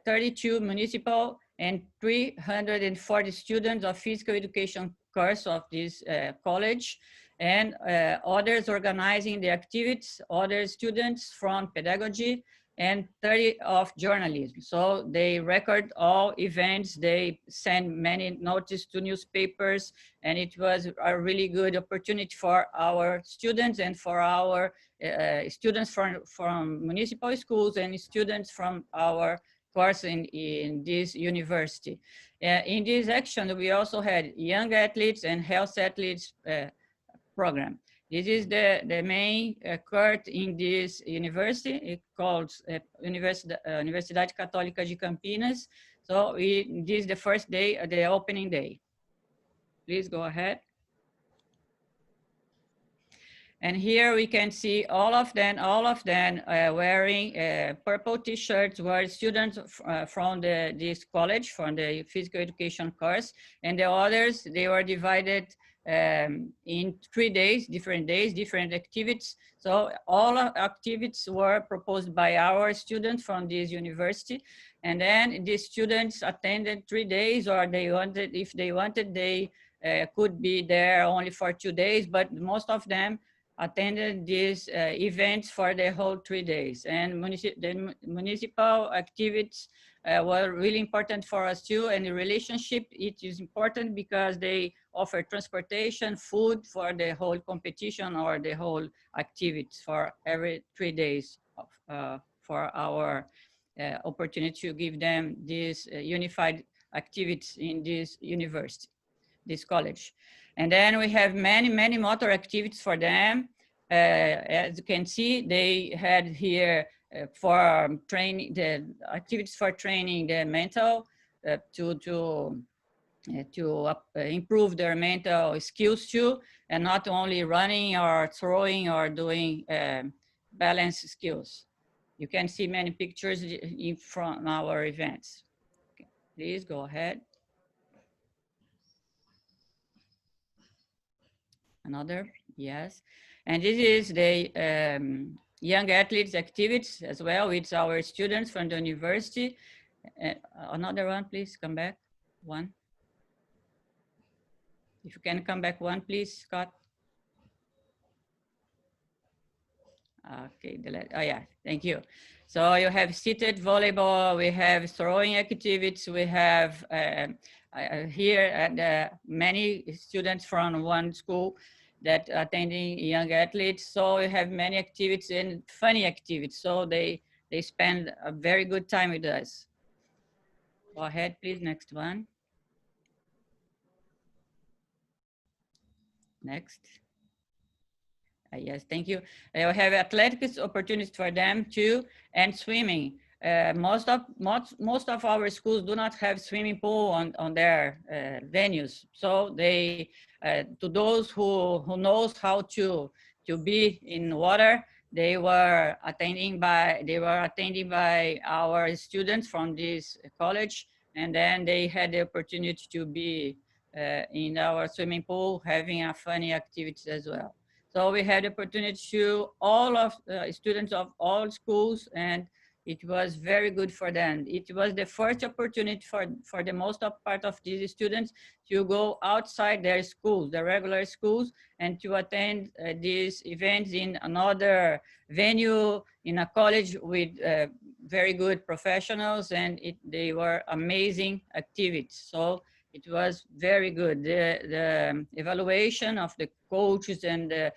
32 municipal and 340 students of physical education course of this college, and others organizing the activities, other students from pedagogy, and 30 of journalism. So they record all events, they send many notices to newspapers, and it was a really good opportunity for our students and for our students from municipal schools and students from our course in this university. In this action, we also had young athletes and health athletes program. This is the main court in this university. It called Universidade Católica de Campinas. So this is the first day, the opening day. Please go ahead. And here we can see all of them wearing purple t-shirts, were students from this college, from the physical education course. And the others, they were divided in 3 days, different activities. So all activities were proposed by our students from this university. And then the students attended 3 days, or they wanted, if they wanted, they could be there only for 2 days, but most of them attended these events for the whole 3 days. And the municipal activities were really important for us too. And the relationship, it is important because they offer transportation, food for the whole competition or the whole activities for every 3 days for our opportunity to give them these unified activities in this university, this college. And then we have many motor activities for them. As you can see, they had here for training, the activities for training the mental to improve their mental skills too, and not only running or throwing or doing balance skills. You can see many pictures from our events. Okay, please go ahead. Another, yes. And this is the young athletes activities as well with our students from the university. Another one, please come back, one. If you can come back one, please, Scott. Okay, oh yeah, thank you. So you have seated volleyball, we have throwing activities, we have here many students from one school that attending young athletes. So we have many activities and funny activities. So they spend a very good time with us. Go ahead, please, next one. Next. Yes, thank you. We have athletics opportunities for them too, and swimming. Most of our schools do not have swimming pool on their venues. So they, to those who knows how to be in water, they were attending by our students from this college, and then they had the opportunity to be in our swimming pool, having a funny activities as well. So we had the opportunity to all of students of all schools, and it was very good for them. It was the first opportunity for the most of part of these students to go outside their schools, the regular schools, and to attend these events in another venue, in a college with very good professionals, and they were amazing activities. So it was very good. The evaluation of the coaches and the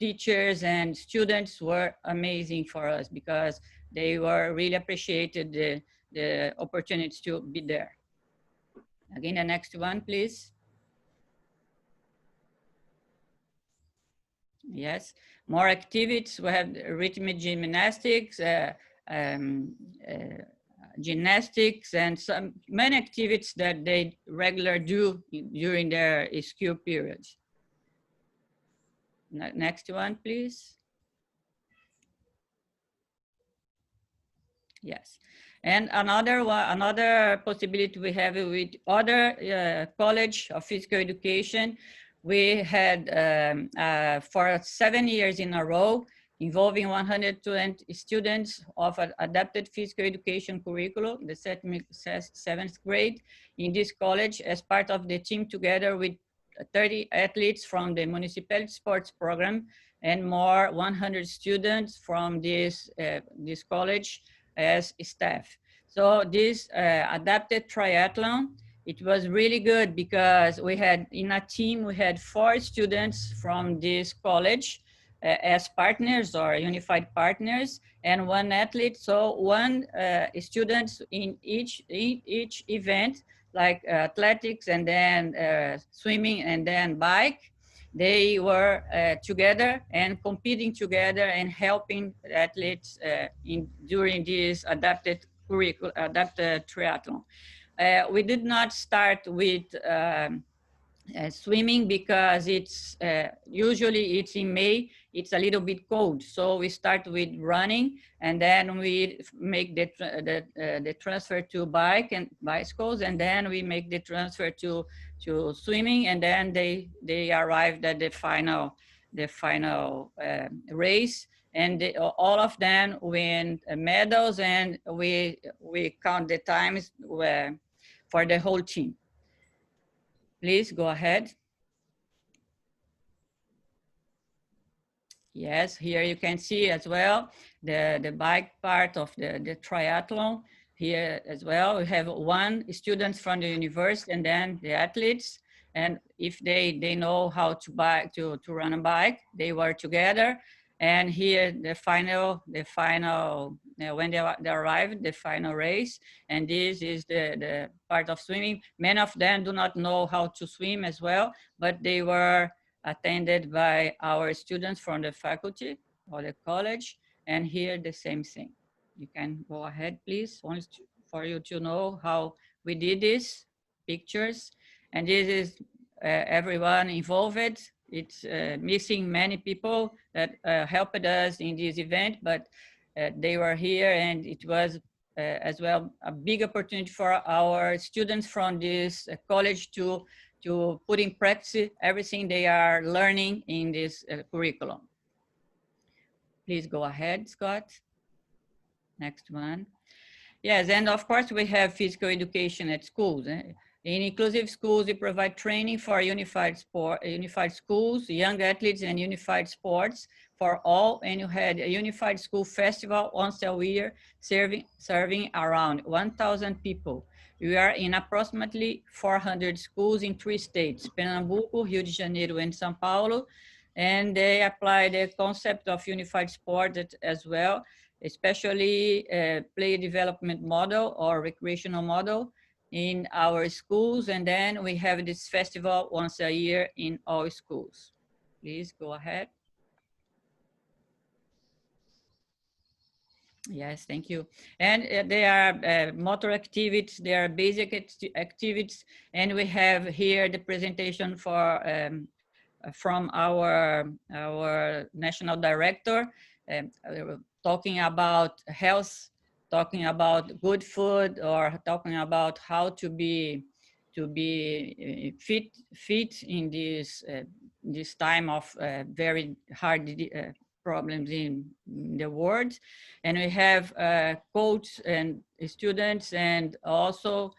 teachers and students were amazing for us because they were really appreciated the opportunity to be there. Again, the next one, please. Yes, more activities. We have rhythmic gymnastics, gymnastics, and many activities that they regularly do during their school periods. Next one, please. Yes, and another possibility we have with other college of physical education. We had for 7 years in a row, involving 120 students of an adapted physical education curriculum, the 7th grade in this college, as part of the team, together with 30 athletes from the municipality sports program and more 100 students from this college as staff. So this adapted triathlon, it was really good because we had in a team, we had 4 students from this college as partners or unified partners, and 1 athlete. So 1 student in each event, like athletics and then swimming and then bike. They were together and competing together and helping athletes during this adapted curriculum, adapted triathlon. We did not start with swimming because it's usually it's in May, it's a little bit cold. So we start with running, and then we make the transfer to bike and bicycles, and then we make the transfer to swimming, and then they arrived at the final race, and all of them win medals, and we count the times for the whole team. Please go ahead. Yes, here you can see as well the bike part of the triathlon. Here as well, we have 1 student from the university and then the athletes. And if they know how to run a bike, they were together. And here the final when they arrived, the final race. And this is the part of swimming. Many of them do not know how to swim as well, but they were attended by our students from the faculty or the college. And here the same thing. You can go ahead, please, only for you to know how we did this, pictures. And this is everyone involved. It's missing many people that helped us in this event, but they were here, and it was as well a big opportunity for our students from this college to put in practice everything they are learning in this curriculum. Please go ahead, Scott. Next one. Yes, and of course we have physical education at schools. In inclusive schools, we provide training for unified schools, young athletes, and unified sports. for all, and you had a unified school festival once a year, serving around 1,000 people. We are in approximately 400 schools in 3 states, Pernambuco, Rio de Janeiro, and São Paulo, and they apply the concept of unified sport as well, especially player development model or recreational model in our schools, and then we have this festival once a year in all schools. Please go ahead. Yes, thank you. And there are motor activities, there are basic activities, and we have here the presentation for from our national director, talking about health, talking about good food, or talking about how to be fit in this time of very hard problems in the world. And we have coaches and students and also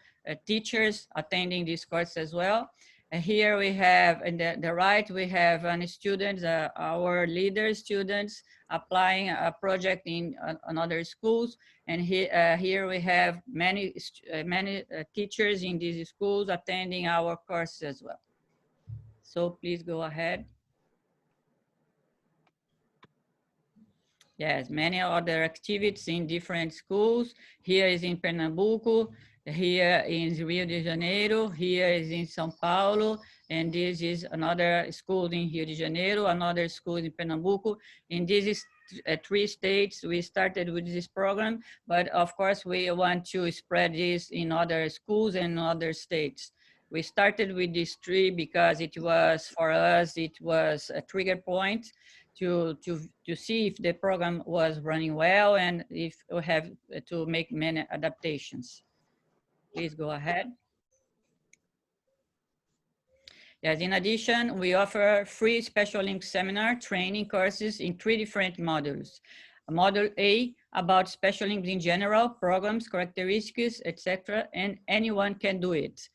teachers attending this course as well. And here we have, on the right, we have students, our leader students applying a project in another schools. And here we have many teachers in these schools attending our course as well. So please go ahead. Yes, many other activities in different schools. Here is in Pernambuco, here in Rio de Janeiro, here is in São Paulo, and this is another school in Rio de Janeiro, another school in Pernambuco. In these 3 states, we started with this program, but of course we want to spread this in other schools and other states. We started with these 3 because it was, for us, it was a trigger point to see if the program was running well and if we have to make many adaptations. Please go ahead. Yes, in addition, we offer free Special Olympics seminar training courses in 3 different modules. Module A, about Special Olympics in general, programs, characteristics, etc., and anyone can do it.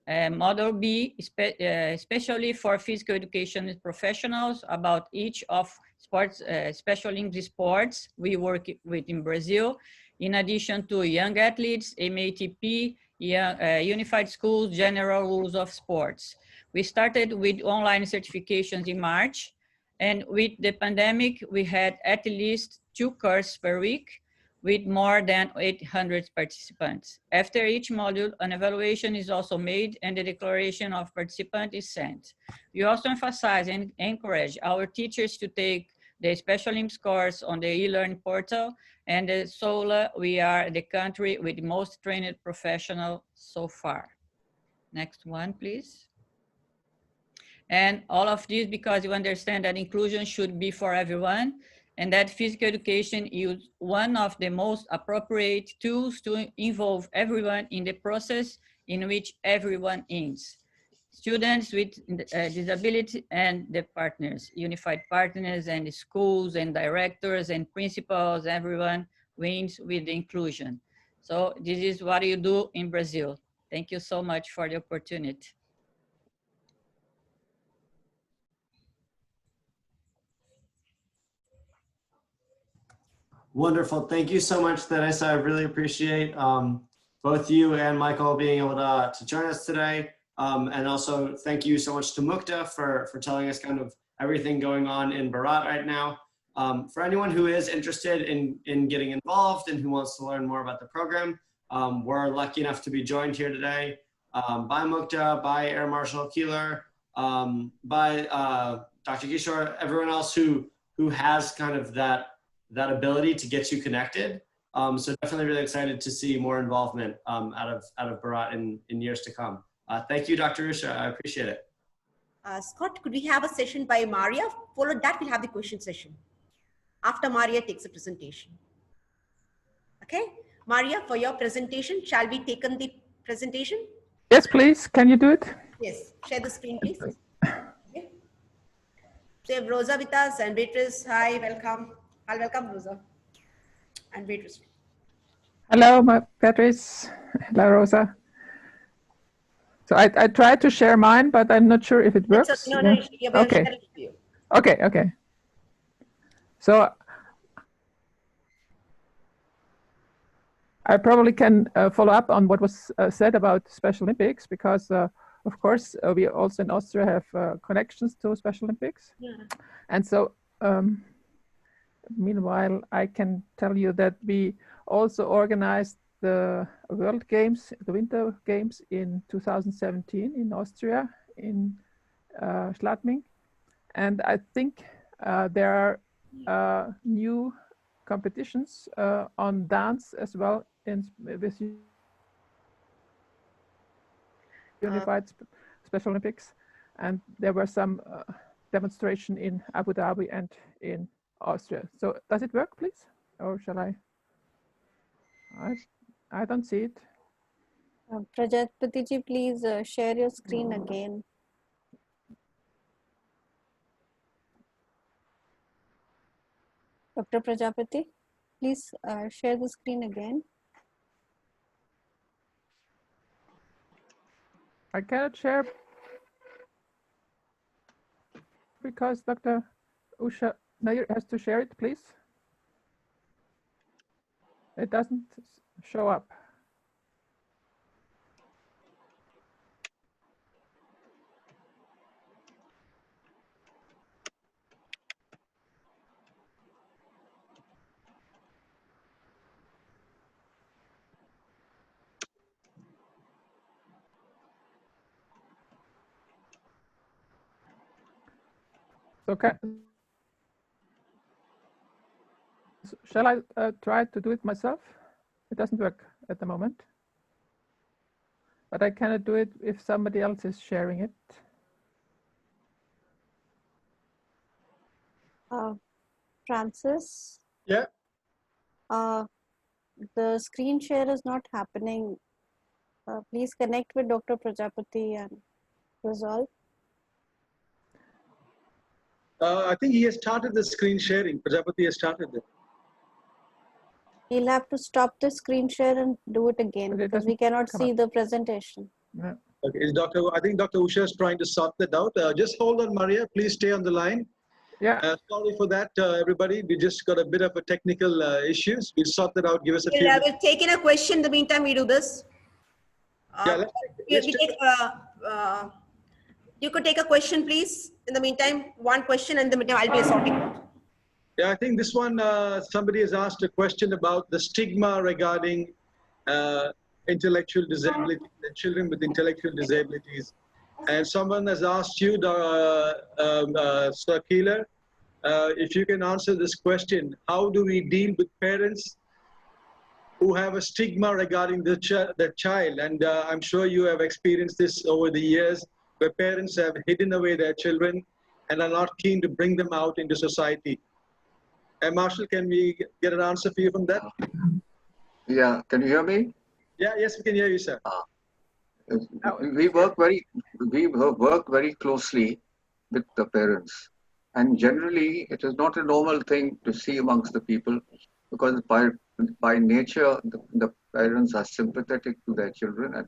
Module B, especially for physical education professionals, about each of sports, Special Olympics sports we work with in Brazil, in addition to young athletes, MATP, unified schools, general rules of sports. We started with online certifications in March, and with the pandemic, we had at least 2 courses per week with more than 800 participants. After each module, an evaluation is also made and the declaration of participant is sent. We also emphasize and encourage our teachers to take the Special Olympics course on the e-learning portal, and the SOLA, we are the country with the most trained professional so far. Next one, please. And all of this because you understand that inclusion should be for everyone, and that physical education is one of the most appropriate tools to involve everyone in the process in which everyone is. Students with disability and the partners, unified partners and schools and directors and principals, everyone wins with the inclusion. So this is what you do in Brazil. Thank you so much for the opportunity. Wonderful. Thank you so much, Teresa. I really appreciate both you and Michael being able to join us today. And also thank you so much to Mukta for telling us kind of everything going on in Bharat right now. For anyone who is interested in getting involved and who wants to learn more about the program, we're lucky enough to be joined here today by Mukta, by Air Marshal Keeler, by Dr. Kishore, everyone else who has kind of that ability to get you connected. So definitely really excited to see more involvement out of Bharat in years to come. Thank you, Dr. Usha. I appreciate it. Scott, could we have a session by Maria? Followed that, we'll have the question session. After Maria takes a presentation. Okay, Maria, for your presentation, shall we take on the presentation? Yes, please. Can you do it? Yes, share the screen, please. Okay. So we have Rosa with us and Beatrice. Hi, welcome. I'll welcome Rosa and Beatrice. Hello, Beatrice. Hello, Rosa. So I tried to share mine, but I'm not sure if it works. No, Okay. Okay. So I probably can follow up on what was said about Special Olympics, because of course we also in Austria have connections to Special Olympics. Yeah. And so meanwhile, I can tell you that we also organized the World Games, the Winter Games in 2017 in Austria, in Schladming. And I think there are new competitions on dance as well with Unified Special Olympics. And there were some demonstration in Abu Dhabi and in Austria. So does it work, please? Or shall I don't see it. Prajapati ji, please share your screen again. Dr. Prajapati, please share the screen again. I cannot share because Dr. Usha Nair has to share it, please. It doesn't show up. So shall I try to do it myself? It doesn't work at the moment. But I cannot do it if somebody else is sharing it. Francis? Yeah. The screen share is not happening. Please connect with Dr. Prajapati and resolve. I think he has started the screen sharing. Prajapati has started it. He'll have to stop the screen share and do it again because we cannot see the presentation. Yeah. Okay, I think Dr. Usha is trying to sort that out. Just hold on, Maria. Please stay on the line. Yeah. Sorry for that, everybody. We just got a bit of a technical issues. We'll sort that out. Give us a few minutes. We'll take in a question. In the meantime, we do this. Yeah, You could take a question, please. In the meantime, one question, and in the meantime, I'll be sorting out. Yeah, I think this one, somebody has asked a question about the stigma regarding intellectual disability, children with intellectual disabilities. And someone has asked you, Sir Keeler, if you can answer this question: how do we deal with parents who have a stigma regarding the child? And I'm sure you have experienced this over the years, where parents have hidden away their children and are not keen to bring them out into society. And Marshall, can we get an answer for you from that? Yeah, can you hear me? Yeah, yes, we can hear you, sir. We work very closely with the parents, and generally it is not a normal thing to see amongst the people, because by nature the parents are sympathetic to their children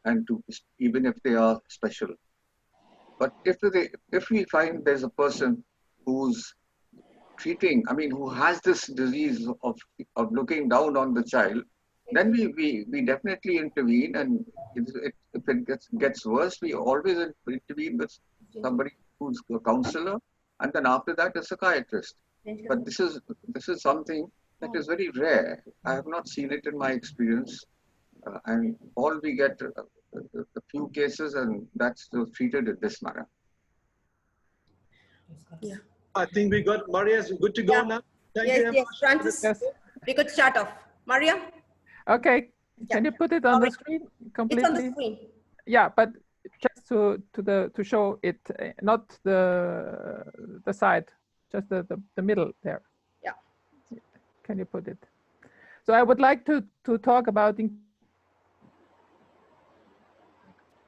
and to, even if they are special. But if we find there's a person who's treating, who has this disease of looking down on the child, then we definitely intervene, and if it gets worse, we always intervene with somebody who's a counselor, and then after that a psychiatrist. But this is something that is very rare. I have not seen it in my experience, and all we get a few cases, and that's treated in this manner. Yeah. I think we got Maria's good to go now. Thank you. Yes, Francis. Yes. We could start off. Maria? Okay. Can you put it on the screen completely? It's on the screen. Yeah, but just to show it, not the side, just the middle there. Yeah. Can you put it? So I would like to talk about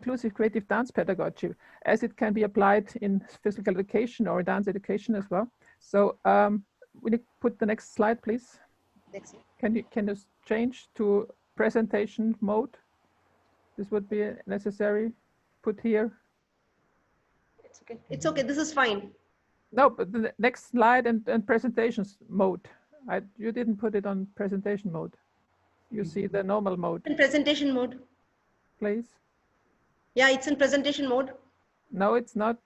inclusive creative dance pedagogy, as it can be applied in physical education or dance education as well. So will you put the next slide, please? Next. Can you change to presentation mode? This would be necessary. Put here. It's okay. It's okay. This is fine. No, but the next slide and presentations mode. You didn't put it on presentation mode. You see the normal mode. In presentation mode. Please. Yeah, it's in presentation mode. No, it's not.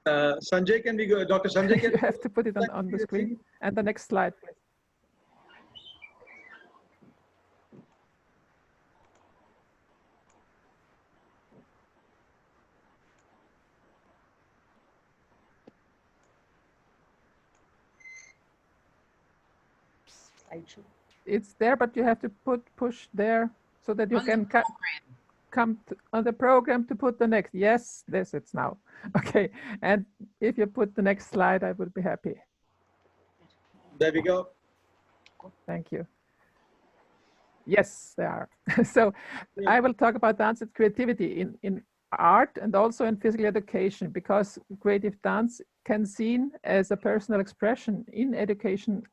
Sanjay, can we go? Dr. Sanjay, can You have to put it on the screen. And the next slide, please. It's there, but you have to push there so that you can come on the program to put the next. Yes, this it's now. Okay, and if you put the next slide, I will be happy. There we go. Thank you. Yes, they are. So yeah. I will talk about dance and creativity in art and also in physical education, because creative dance can be seen as a personal expression in education,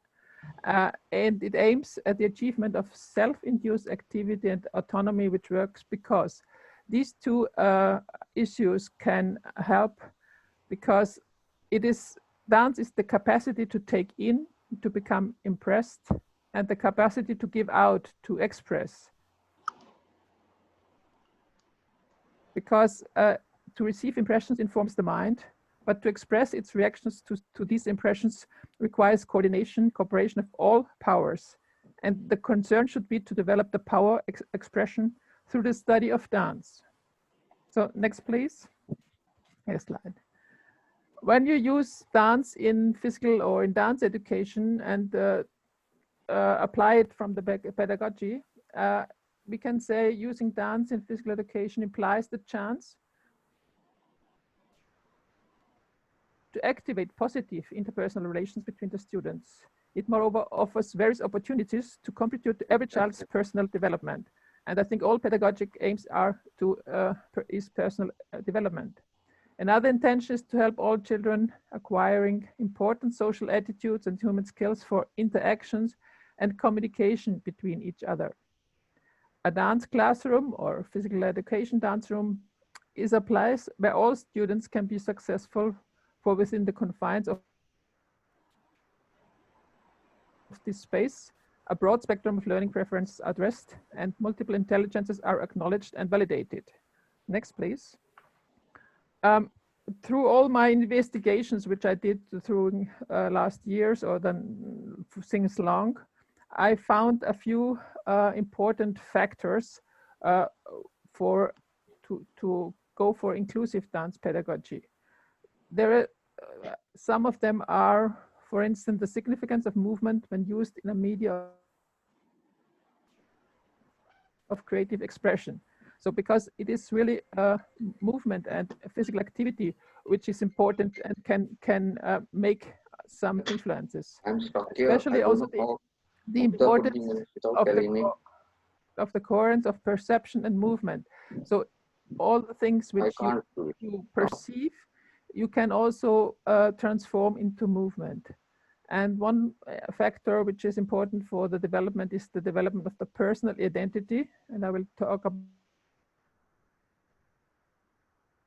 and it aims at the achievement of self-induced activity and autonomy, which works because these two issues can help, because dance is the capacity to take in, to become impressed, and the capacity to give out, to express. Because to receive impressions informs the mind, but to express its reactions to these impressions requires coordination, cooperation of all powers. And the concern should be to develop the power expression through the study of dance. So next, please. Next slide. When you use dance in physical or in dance education and apply it from the pedagogy, we can say using dance in physical education implies the chance to activate positive interpersonal relations between the students. It moreover offers various opportunities to contribute to every child's personal development. And I think all pedagogic aims are is personal development. Another intention is to help all children acquiring important social attitudes and human skills for interactions and communication between each other. A dance classroom or physical education dance room is a place where all students can be successful for within the confines of this space. A broad spectrum of learning preferences are addressed and multiple intelligences are acknowledged and validated. Next, please. Through all my investigations, which I did through last years or then since long, I found a few important factors to go for inclusive dance pedagogy. There are some of them are, for instance, the significance of movement when used in a media of creative expression. So because it is really movement and physical activity which is important and can make some influences. I'm stuck here. Especially also the importance of the currents of perception and movement. So all the things which you perceive, you can also transform into movement. And one factor which is important for the development is the development of the personal identity. And I will talk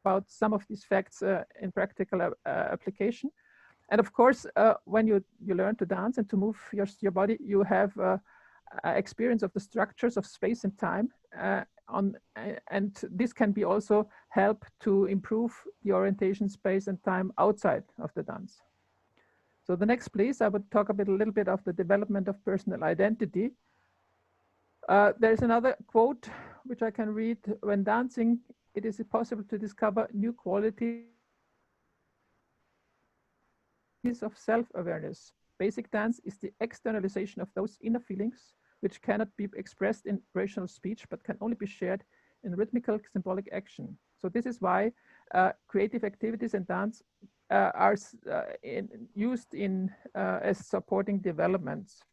about some of these facts in practical application. And of course, when you learn to dance and to move your body, you have experience of the structures of space and time. And this can be also help to improve the orientation space and time outside of the dance. So the next, please, I would talk a little bit of the development of personal identity. There's another quote which I can read. When dancing, it is possible to discover new qualities of self-awareness. Basic dance is the externalization of those inner feelings which cannot be expressed in rational speech, but can only be shared in rhythmical symbolic action. So this is why creative activities and dance are used as supporting developments.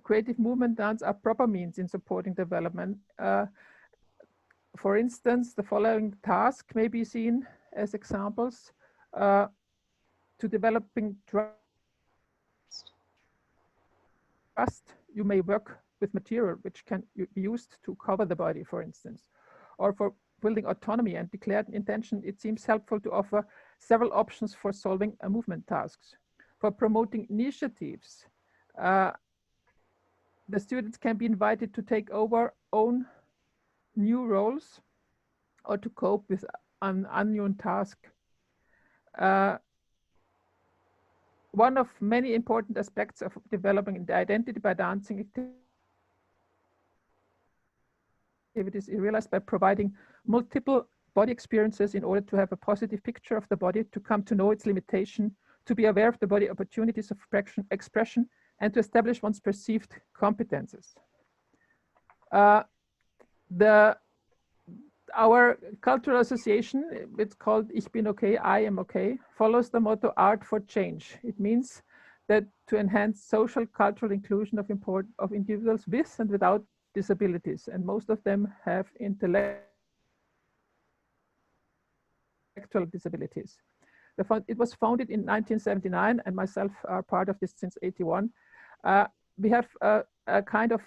Creative movement dance are proper means in supporting development. For instance, the following task may be seen as examples to developing trust. You may work with material which can be used to cover the body, for instance, or for building autonomy and declared intention, it seems helpful to offer several options for solving movement tasks. For promoting initiatives, the students can be invited to take over own new roles or to cope with an unknown task. One of many important aspects of developing the identity by dancing activities is realized by providing multiple body experiences in order to have a positive picture of the body, to come to know its limitation, to be aware of the body opportunities of expression, and to establish one's perceived competences. Our cultural association, it's called Ich bin okay, I am okay, follows the motto Art for Change. It means that to enhance social cultural inclusion of individuals with and without disabilities, and most of them have intellectual disabilities. It was founded in 1979, and myself are part of this since '81. We have a kind of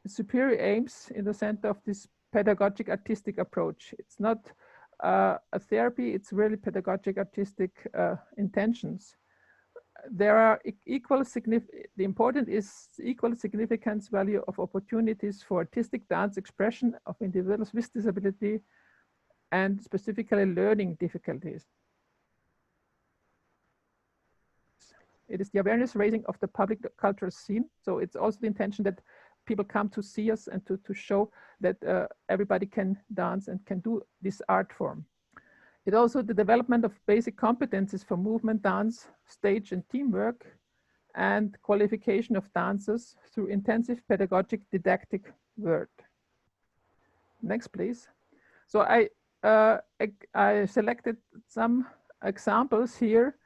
superior aims in the center of this pedagogic artistic approach. It's not a therapy, it's really pedagogic artistic intentions. There are the important is equal significance value of opportunities for artistic dance expression of individuals with disability and specifically learning difficulties. It is the awareness raising of the public cultural scene. So it's also the intention that people come to see us and to show that everybody can dance and can do this art form. It also the development of basic competencies for movement, dance, stage and teamwork, and qualification of dancers through intensive pedagogic didactic work. Next, please. So I selected some examples here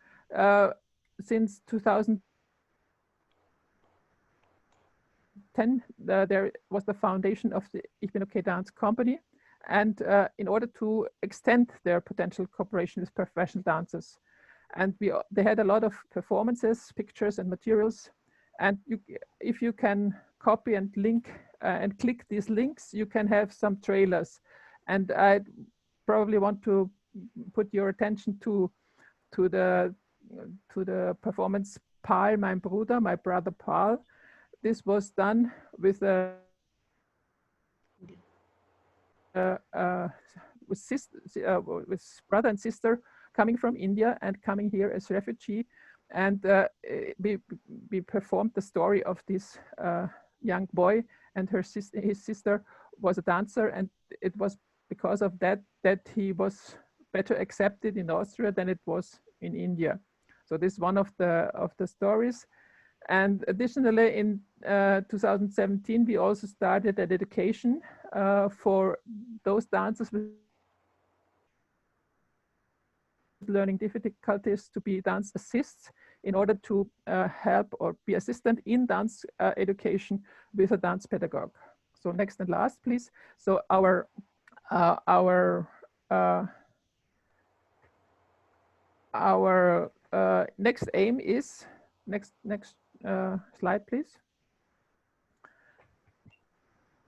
since 2010. There was the foundation of the Ich bin okay Dance Company, and in order to extend their potential cooperation with professional dancers. And they had a lot of performances, pictures and materials. And if you can copy and link and click these links, you can have some trailers. And I probably want to put your attention to the performance Paul, mein Bruder, my brother Paul. This was done with with brother and sister coming from India and coming here as refugee, and we performed the story of this young boy, and his sister was a dancer, and it was because of that he was better accepted in Austria than it was in India. So this is one of the stories. And additionally, in 2017, we also started an education for those dancers with learning difficulties to be dance assists in order to help or be assistant in dance education with a dance pedagogue. So next and last, please. So our next aim is, next slide, please.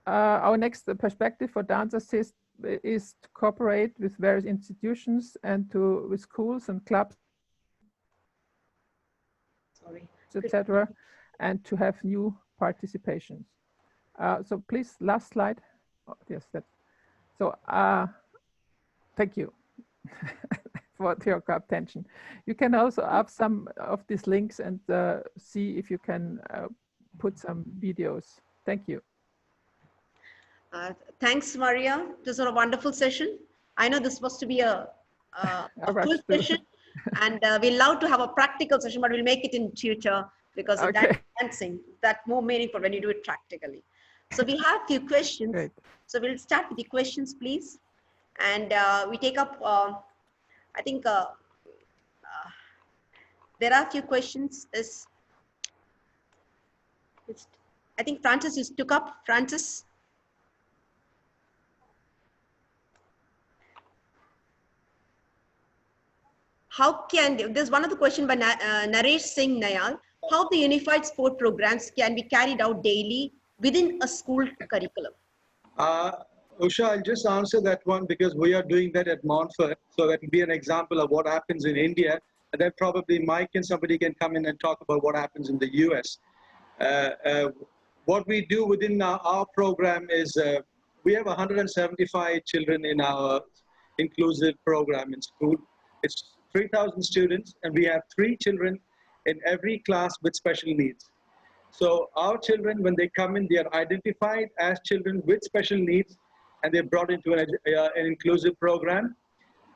Our next perspective for dance assist is to cooperate with various institutions and with schools and clubs, etc., and to have new participations. So please, last slide. Oh, yes, that. So thank you for your attention. You can also have some of these links and see if you can put some videos. Thank you. Thanks, Maria. This was a wonderful session. I know this was to be a full session, and we love to have a practical session, but we'll make it in future because of that dancing, that's more meaningful when you do it practically. So we have a few questions. Great. So we'll start with the questions, please. And we take up, I think there are a few questions. I think Francis just took up. Francis? How can, there's one of the question by Naresh Singh Nayal, how the unified sport programs can be carried out daily within a school curriculum? Usha, I'll just answer that one because we are doing that at Montfort. So that will be an example of what happens in India. And then probably Mike and somebody can come in and talk about what happens in the US. What we do within our program is we have 175 children in our inclusive program in school. It's 3,000 students, and we have 3 children in every class with special needs. So our children, when they come in, they are identified as children with special needs, and they're brought into an inclusive program.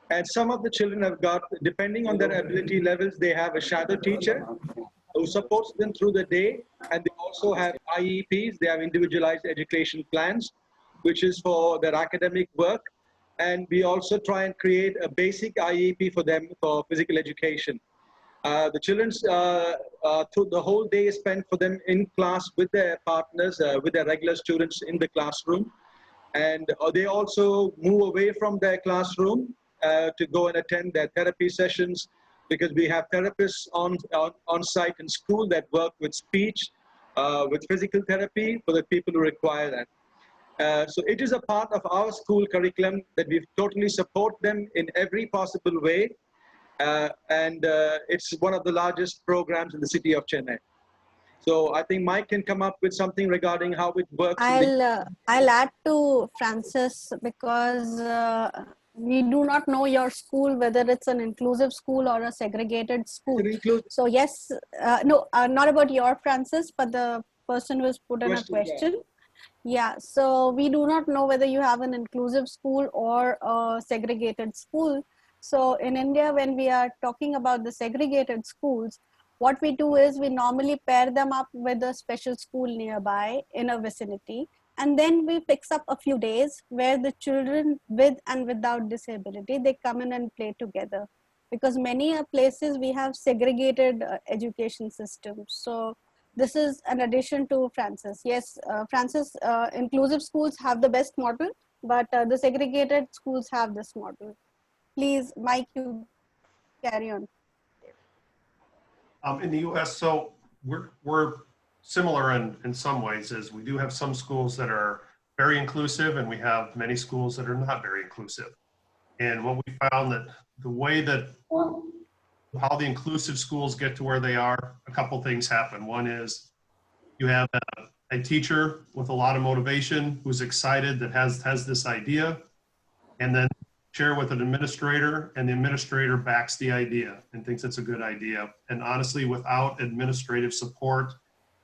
And some of the children have got, depending on their ability levels, they have a shadow teacher who supports them through the day, and they also have IEPs, they have individualized education plans, which is for their academic work. And we also try and create a basic IEP for them for physical education. The children's, through the whole day is spent for them in class with their partners, with their regular students in the classroom. And they also move away from their classroom to go and attend their therapy sessions, because we have therapists on site in school that work with speech, with physical therapy for the people who require that. So it is a part of our school curriculum that we totally support them in every possible way. It's one of the largest programs in the city of Chennai. So I think Mike can come up with something regarding how it works. I'll add to Francis, because we do not know your school, whether it's an inclusive school or a segregated school. So yes, no, not about your Francis, but the person who has put in a question. Yeah, so we do not know whether you have an inclusive school or a segregated school. So in India, when we are talking about the segregated schools, what we do is we normally pair them up with a special school nearby in a vicinity. And then we fix up a few days where the children with and without disability, they come in and play together. Because many places we have segregated education systems. So this is an addition to Francis. Yes, Francis, inclusive schools have the best model, but the segregated schools have this model. Please, Mike, you carry on. In the US, so we're similar in some ways, as we do have some schools that are very inclusive, and we have many schools that are not very inclusive. And what we found that the way that how the inclusive schools get to where they are, a couple things happen. One is you have a teacher with a lot of motivation who's excited, that has this idea, and then share with an administrator, and the administrator backs the idea and thinks it's a good idea. And honestly, without administrative support,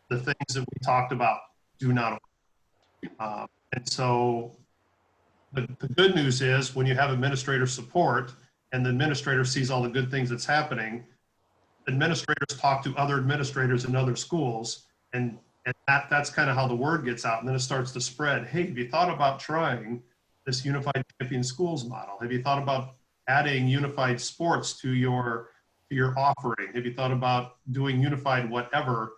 the things that we talked about do not work. And so the good news is, when you have administrator support and the administrator sees all the good things that's happening, administrators talk to other administrators in other schools, and that's kind of how the word gets out. And then it starts to spread. Hey, have you thought about trying this unified champion schools model? Have you thought about adding unified sports to your offering? Have you thought about doing unified whatever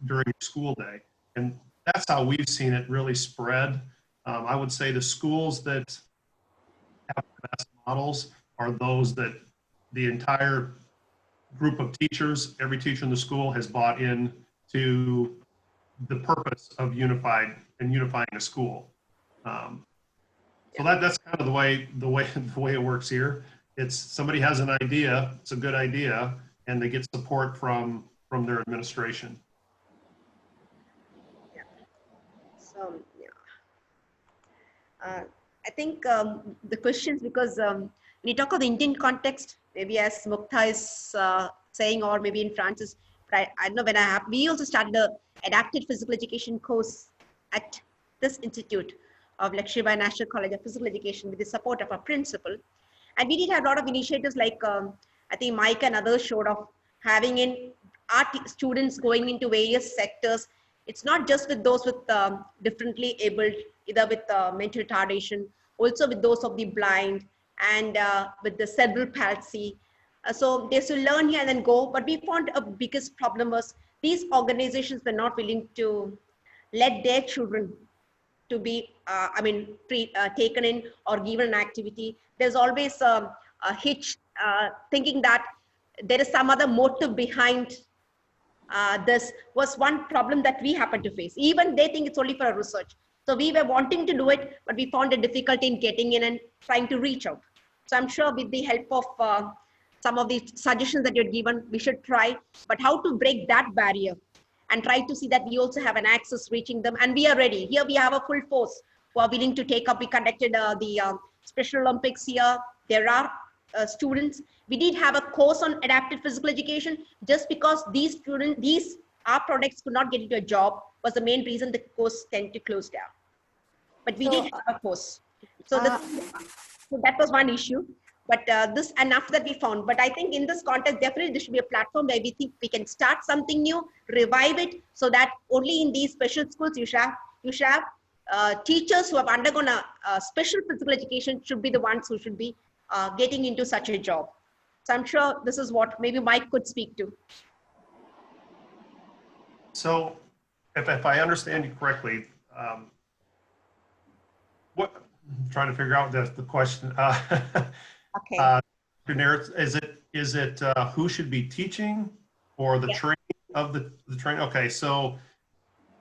during your school day? And that's how we've seen it really spread. I would say the schools that have the best models are those that the entire group of teachers, every teacher in the school has bought in to the purpose of unifying a school. So that's kind of the way it works here. It's somebody has an idea, it's a good idea, and they get support from their administration. Yeah. So yeah, I think the questions, because when you talk of the Indian context, maybe as Mukta is saying, or maybe in Francis, but I don't know, when we also started a adapted physical education course at this institute of Lakshmi National College of Physical Education with the support of our principal. And we did have a lot of initiatives like, I think Mike and others showed of having in our students going into various sectors. It's not just with those with differently abled, either with mental retardation, also with those of the blind and with the cerebral palsy. So they should learn here and then go. But we found a biggest problem was these organizations were not willing to let their children to be, taken in or given an activity. There's always a hitch, thinking that there is some other motive behind this was one problem that we happen to face. Even they think it's only for a research. So we were wanting to do it, but we found a difficulty in getting in and trying to reach out. So I'm sure with the help of some of the suggestions that you're given, we should try, but how to break that barrier and try to see that we also have an access reaching them. And we are ready. Here we have a full force who are willing to take up. We conducted the Special Olympics here. There are students. We did have a course on adaptive physical education. Just because these students, our products could not get into a job was the main reason the course tended to close down. But we did have a course. So that was one issue. But this, and after that we found, but I think in this context, definitely there should be a platform where we think we can start something new, revive it, so that only in these special schools you should have teachers who have undergone a special physical education should be the ones who should be getting into such a job. So I'm sure this is what maybe Mike could speak to. So if I understand you correctly, what I'm trying to figure out the question. Okay. Is it who should be teaching or the training of the training? Okay, so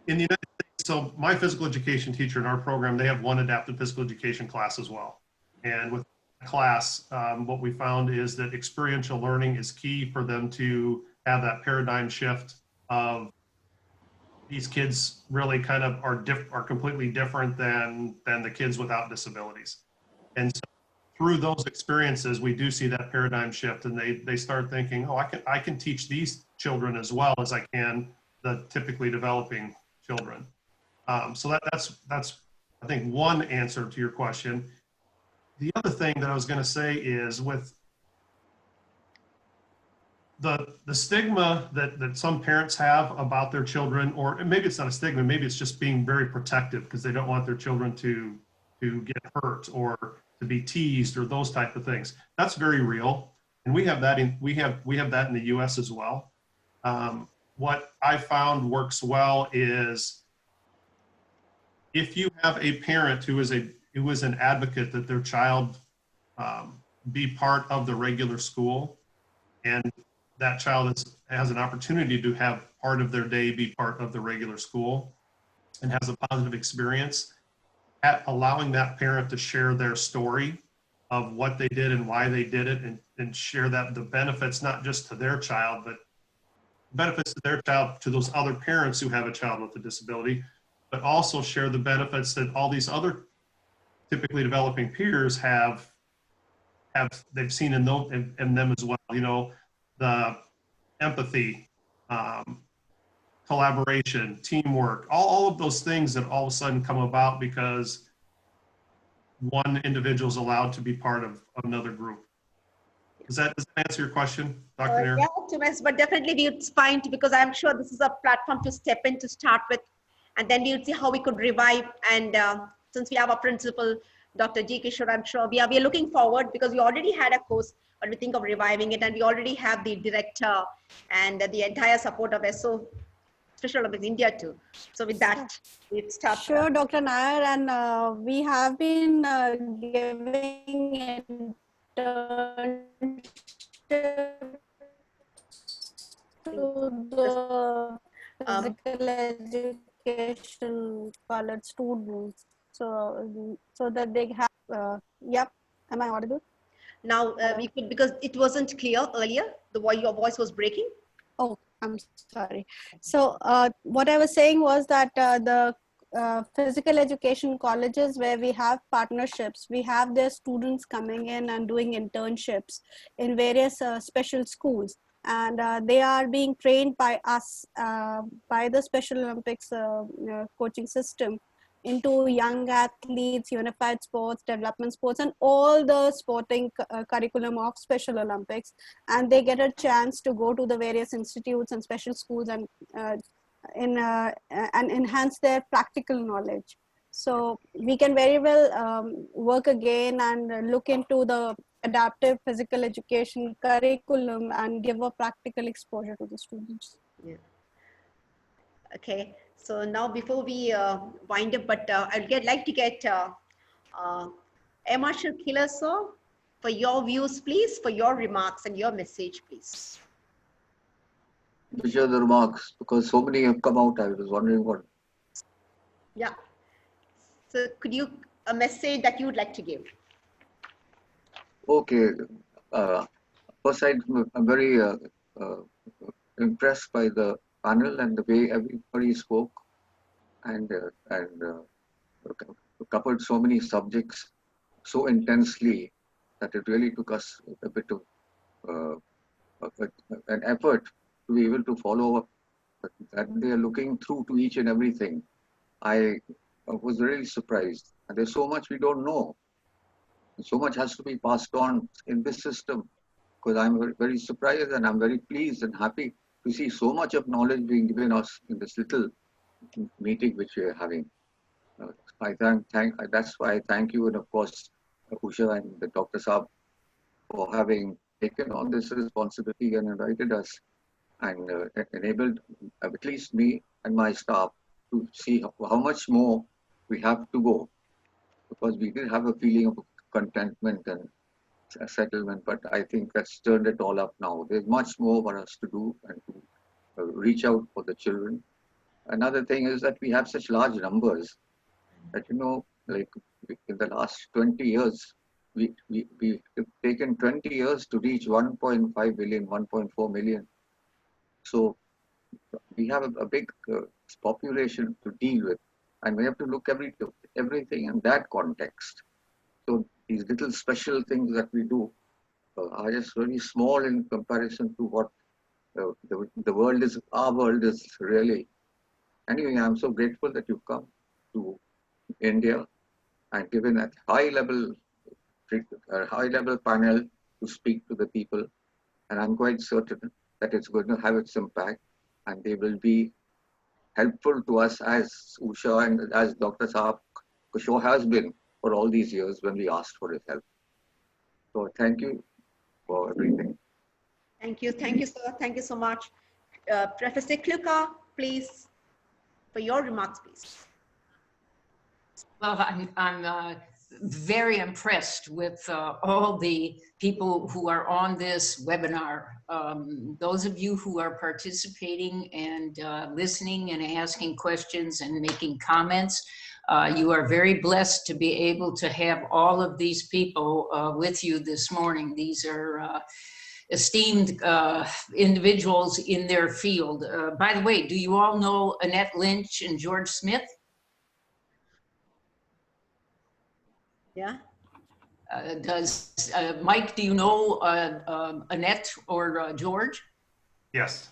in the United States, so my physical education teacher in our program, they have one adaptive physical education class as well. And with that class, what we found is that experiential learning is key for them to have that paradigm shift of these kids really kind of are completely different than the kids without disabilities. And so through those experiences, we do see that paradigm shift, and they start thinking, oh, I can teach these children as well as I can the typically developing children. So that's I think one answer to your question. The other thing that I was going to say is with the stigma that some parents have about their children, or maybe it's not a stigma, maybe it's just being very protective because they don't want their children to get hurt or to be teased or those type of things. That's very real, and we have that in that in the U.S. as well. What I found works well is if you have a parent who is an advocate that their child be part of the regular school, and that child has an opportunity to have part of their day be part of the regular school and has a positive experience, at allowing that parent to share their story of what they did and why they did it, and share that the benefits, not just to their child, but benefits to their child, to those other parents who have a child with a disability, but also share the benefits that all these other typically developing peers they've seen in them as well. You know, the empathy, collaboration, teamwork, all of those things that all of a sudden come about because one individual is allowed to be part of another group. Does that answer your question, Dr. Nair? Yeah, Thomas, but definitely we would find, because I'm sure this is a platform to step in to start with, and then we would see how we could revive. And since we have a principal, Dr. G. Kishore, I'm sure we are looking forward, because we already had a course, but we think of reviving it, and we already have the director and the entire support of SO Special Olympics India too. So with that, we'd start. Sure, Dr. Nair, and we have been giving internships to the physical education college students, so that they have. Yep, am I audible? Now we could, because it wasn't clear earlier. Your voice was breaking. Oh, I'm sorry. So what I was saying was that the physical education colleges where we have partnerships, we have their students coming in and doing internships in various special schools, and they are being trained by us, by the Special Olympics coaching system, into young athletes, unified sports, development sports, and all the sporting curriculum of Special Olympics. And they get a chance to go to the various institutes and special schools and enhance their practical knowledge. So we can very well work again and look into the adaptive physical education curriculum and give a practical exposure to the students. Yeah. Okay. So now before we wind up, but I'd like to get Marshall Kilaso for your views, please, for your remarks and your message, please. Which are the remarks? Because so many have come out, I was wondering what. Yeah. So could you, a message that you would like to give? Okay. First, I'm very impressed by the panel and the way everybody spoke and covered so many subjects so intensely that it really took us a bit of an effort to be able to follow up. That they are looking through to each and everything. I was really surprised. And there's so much we don't know. So much has to be passed on in this system, because I'm very, very surprised and I'm very pleased and happy to see so much of knowledge being given us in this little meeting which we are having. That's why I thank you, and of course, Usha and the Dr. Saab for having taken on this responsibility and invited us and enabled at least me and my staff to see how much more we have to go, because we did have a feeling of contentment and a settlement, but I think that's turned it all up now. There's much more for us to do and to reach out for the children. Another thing is that we have such large numbers that, you know, like in the last 20 years, we've taken 20 years to reach 1.5 billion, 1.4 million. So we have a big population to deal with, and we have to look everything in that context. So these little special things that we do are just very small in comparison to what the world is. Our world is really. Anyway, I'm so grateful that you've come to India and given a high level panel to speak to the people, and I'm quite certain that it's going to have its impact, and they will be helpful to us as Usha and as Dr. Saab Kushwaha has been for all these years when we asked for his help. So thank you for everything. Thank you, sir. Thank you so much. Professor Kluka, please, for your remarks, please. Well, I'm very impressed with all the people who are on this webinar. Those of you who are participating and listening and asking questions and making comments, you are very blessed to be able to have all of these people with you this morning. These are esteemed individuals in their field. By the way, do you all know Annette Lynch and George Smith? Yeah. Mike, do you know Annette or George? Yes.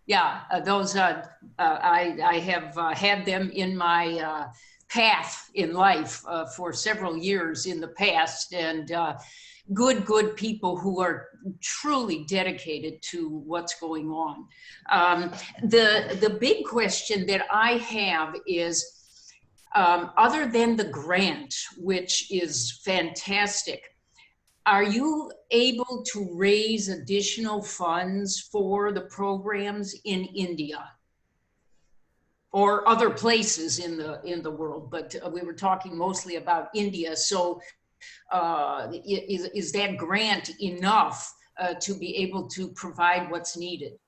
Yeah, those, I have had them in my path in life for several years in the past, and good people who are truly dedicated to what's going on. The big question that I have is, other than the grant, which is fantastic, are you able to raise additional funds for the programs in India or other places in the world? But we were talking mostly about India. So is that grant enough to be able to provide what's needed?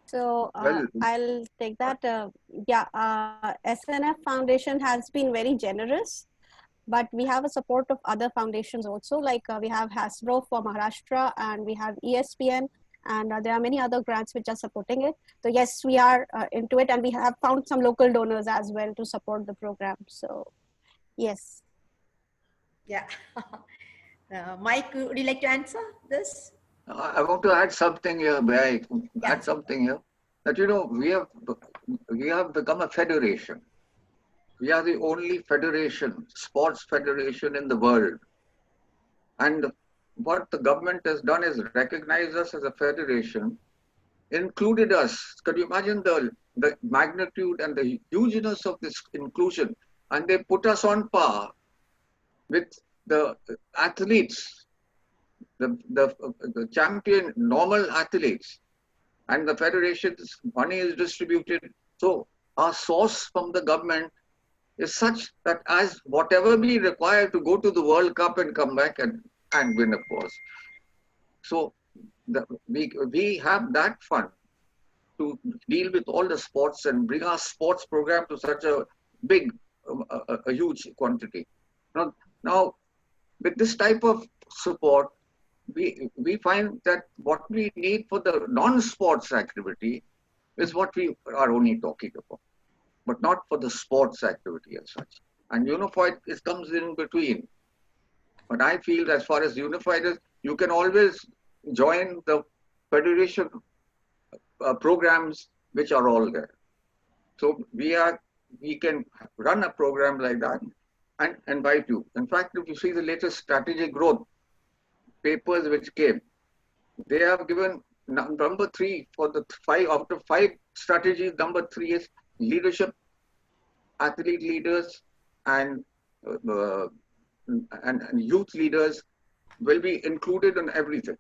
So I'll take that. SNF Foundation has been very generous, but we have a support of other foundations also, like we have Hasbro for Maharashtra, and we have ESPN, and there are many other grants which are supporting it. So yes, we are into it, and we have found some local donors as well to support the program. So yes. Yeah. Mike, would you like to answer this? I want to add something here. May I add something here? That, you know, we have become a federation. We are the only federation, sports federation in the world. And what the government has done is recognize us as a federation, included us. Can you imagine the magnitude and the hugeness of this inclusion? And they put us on par with the athletes, the champion normal athletes, and the federation's money is distributed. So our source from the government is such that as whatever be required to go to the World Cup and come back and win, of course. So we have that fund. to deal with all the sports and bring our sports program to such a big, a huge quantity. Now, with this type of support, we find that what we need for the non-sports activity is what we are only talking about, but not for the sports activity as such. And unified, it comes in between. But I feel as far as unified is, you can always join the federation programs which are all there. So we can run a program like that and invite you. In fact, if you see the latest strategic growth papers which came, they have given number 3 for the 5 after 5 strategies. Number 3 is leadership, athlete leaders, and youth leaders will be included in everything.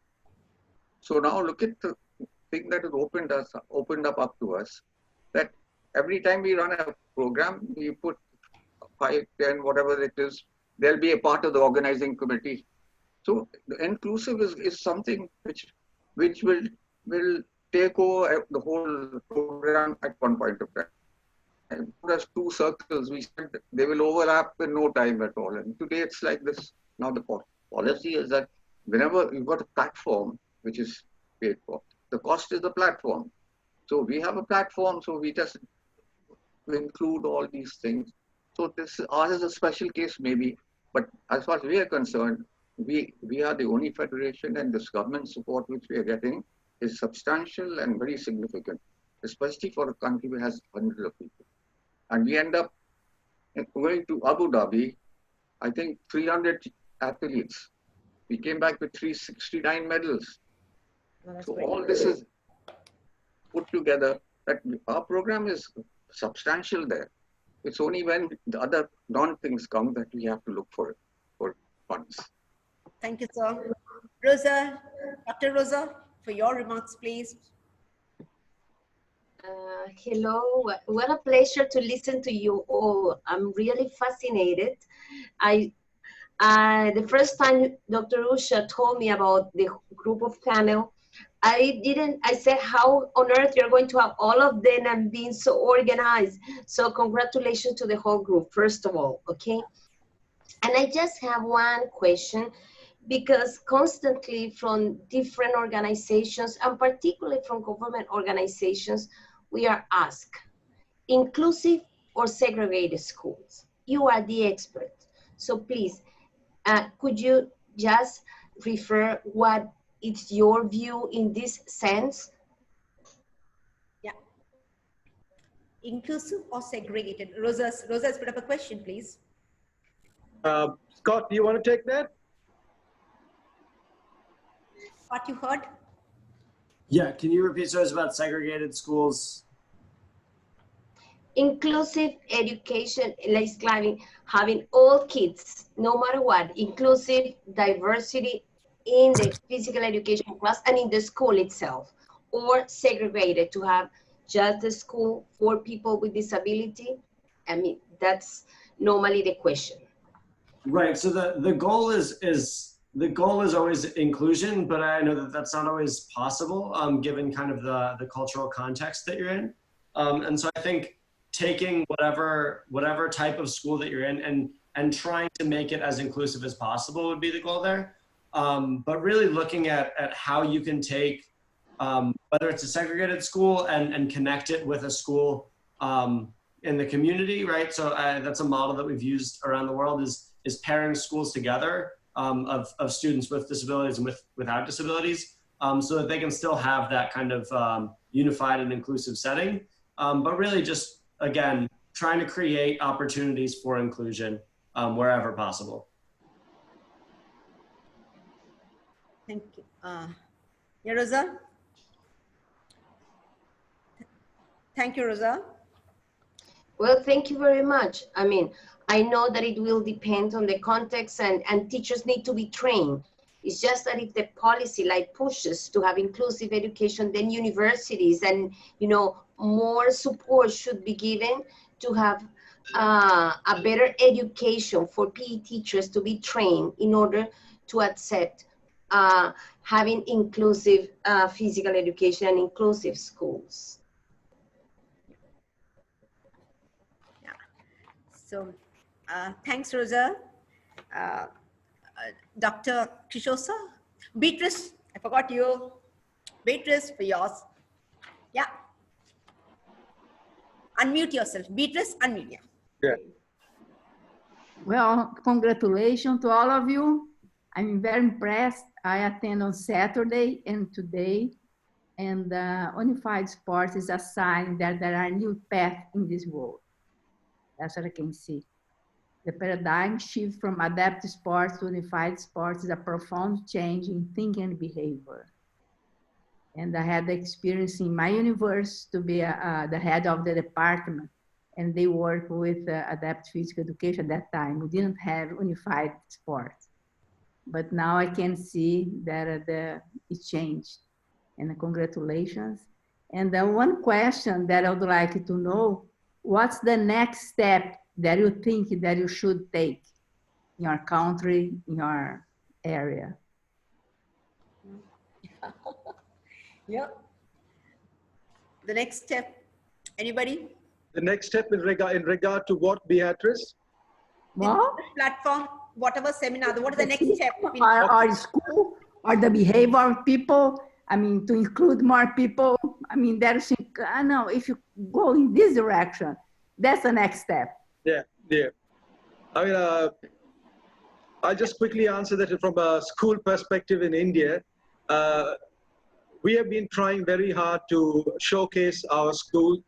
So now look at the thing that has opened up to us, that every time we run a program, we put 5, 10, whatever it is, they'll be a part of the organizing committee. So the inclusive is something which will take over the whole program at one point of time. And there's 2 circles, we said they will overlap in no time at all. And today it's like this. Now the policy is that whenever you've got a platform which is paid for, the cost is the platform. So we have a platform, so we just include all these things. So ours is a special case maybe, but as far as we are concerned, we are the only federation, and this government support which we are getting is substantial and very significant, especially for a country which has hundreds of people. And we end up going to Abu Dhabi, I think 300 athletes. We came back with 369 medals. So all this is put together that our program is substantial there. It's only when the other non-things come that we have to look for funds. Thank you, sir. Rosa, Dr. Rosa, for your remarks, please. Hello, what a pleasure to listen to you all. I'm really fascinated. The first time Dr. Usha told me about the group of panel, I said, how on earth you're going to have all of them and being so organized. So congratulations to the whole group, first of all, okay? And I just have one question, because constantly from different organizations, and particularly from government organizations, we are asked, inclusive or segregated schools? You are the expert. So please, could you just refer what is your view in this sense? Yeah. Inclusive or segregated? Rosa's put up a question, please. Scott, do you want to take that? What you heard? Yeah, can you repeat? So it's about segregated schools. Inclusive education, like having all kids, no matter what, inclusive diversity in the physical education class and in the school itself, or segregated to have just the school for people with disability. I mean, that's normally the question. Right. So the goal is always inclusion, but I know that that's not always possible, given kind of the cultural context that you're in. And so I think taking whatever type of school that you're in and trying to make it as inclusive as possible would be the goal there. But really looking at how you can take, whether it's a segregated school and connect it with a school in the community, right? So that's a model that we've used around the world is pairing schools together of students with disabilities and without disabilities, so that they can still have that kind of unified and inclusive setting. But really just, again, trying to create opportunities for inclusion wherever possible. Thank you. Yeah, Rosa? Thank you, Rosa. Well, thank you very much. I mean, I know that it will depend on the context and teachers need to be trained. It's just that if the policy like pushes to have inclusive education, then universities and, you know, more support should be given to have a better education for PE teachers to be trained in order to accept having inclusive physical education and inclusive schools. So thanks, Rosa. Dr. Kishosa. Beatrice, I forgot you. Beatrice, for yours. Yeah. Unmute yourself. Beatrice, unmute. Yeah. Yeah. Well, congratulations to all of you. I'm very impressed. I attend on Saturday and today, and unified sports is a sign that there are new paths in this world. That's what I can see. The paradigm shift from adaptive sports to unified sports is a profound change in thinking and behavior. And I had the experience in my universe to be the head of the department, and they work with adaptive physical education at that time. We didn't have unified sports, but now I can see that it changed, and congratulations. And then one question that I would like to know, what's the next step that you think that you should take in your country, in your area? Yeah. The next step, anybody? The next step in regard to what, Beatrice? Well, Platform, whatever seminar, what is the next step? Our school, or the behavior of people, I mean, to include more people. I mean, there's, I know, if you go in this direction, that's the next step. Yeah, yeah. I mean, I'll just quickly answer that from a school perspective in India. We have been trying very hard to showcase our school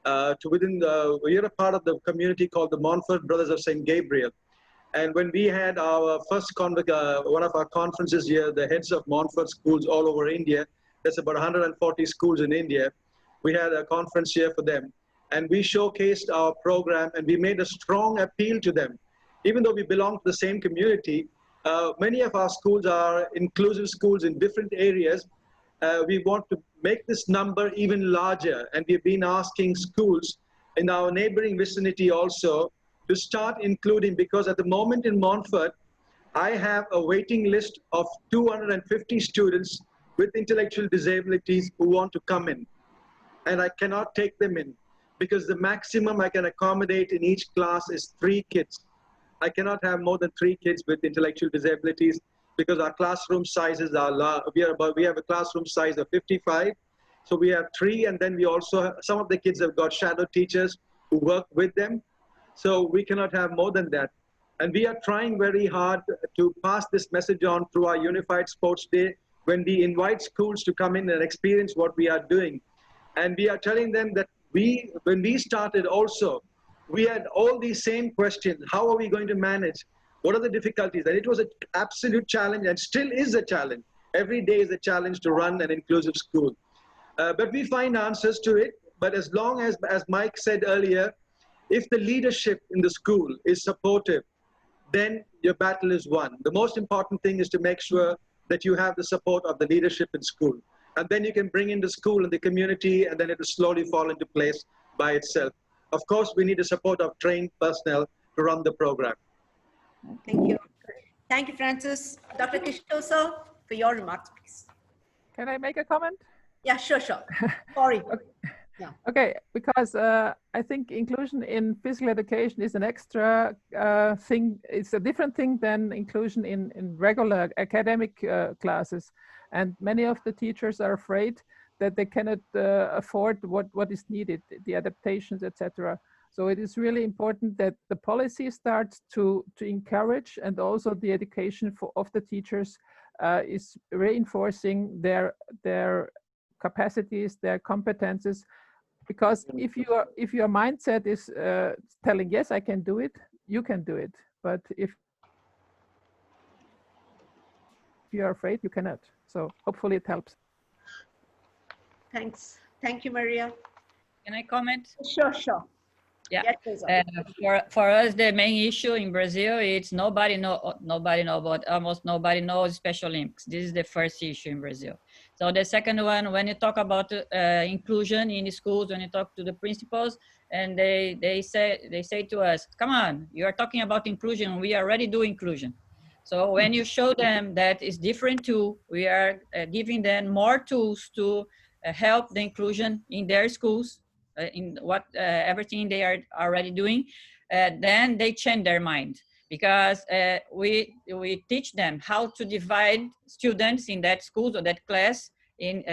we're a part of the community called the Montfort Brothers of St. Gabriel. And when we had our first one of our conferences here, the heads of Montfort schools all over India, there's about 140 schools in India. We had a conference here for them. And we showcased our program, and we made a strong appeal to them. Even though we belong to the same community, many of our schools are inclusive schools in different areas. We want to make this number even larger, and we've been asking schools in our neighboring vicinity also to start including, because at the moment in Montfort, I have a waiting list of 250 students with intellectual disabilities who want to come in, and I cannot take them in because the maximum I can accommodate in each class is 3 kids. I cannot have more than 3 kids with intellectual disabilities, because our classroom sizes are large. We have a classroom size of 55. So we have 3, and then we also have, some of the kids have got shadow teachers who work with them. So we cannot have more than that. And we are trying very hard to pass this message on through our Unified Sports Day, when we invite schools to come in and experience what we are doing. And we are telling them that when we started also, we had all these same questions. How are we going to manage? What are the difficulties? And it was an absolute challenge, and still is a challenge. Every day is a challenge to run an inclusive school. But we find answers to it. But as long as Mike said earlier, if the leadership in the school is supportive, then your battle is won. The most important thing is to make sure that you have the support of the leadership in school. And then you can bring in the school and the community, and then it will slowly fall into place by itself. Of course, we need the support of trained personnel to run the program. Thank you. Thank you, Francis. Dr. Kishosa, for your remarks, please. Can I make a comment? Yeah, sure. Sorry. Okay. Yeah. Okay, because I think inclusion in physical education is an extra thing. It's a different thing than inclusion in regular academic classes. And many of the teachers are afraid that they cannot afford what is needed, the adaptations, etc. So it is really important that the policy starts to encourage, and also the education of the teachers is reinforcing their capacities, their competences. Because if your mindset is telling, yes, I can do it, you can do it. But if you're afraid, you cannot. So hopefully it helps. Thanks. Thank you, Maria. Can I comment? Sure. Yeah. Yes, for us, the main issue in Brazil, it's almost nobody knows Special Olympics. This is the first issue in Brazil. So the second one, when you talk about inclusion in schools, when you talk to the principals, and they say to us, come on, you are talking about inclusion. We already do inclusion. So when you show them that it's different too, we are giving them more tools to help the inclusion in their schools, in what everything they are already doing. then they change their mind, because we teach them how to divide students in that school or that class in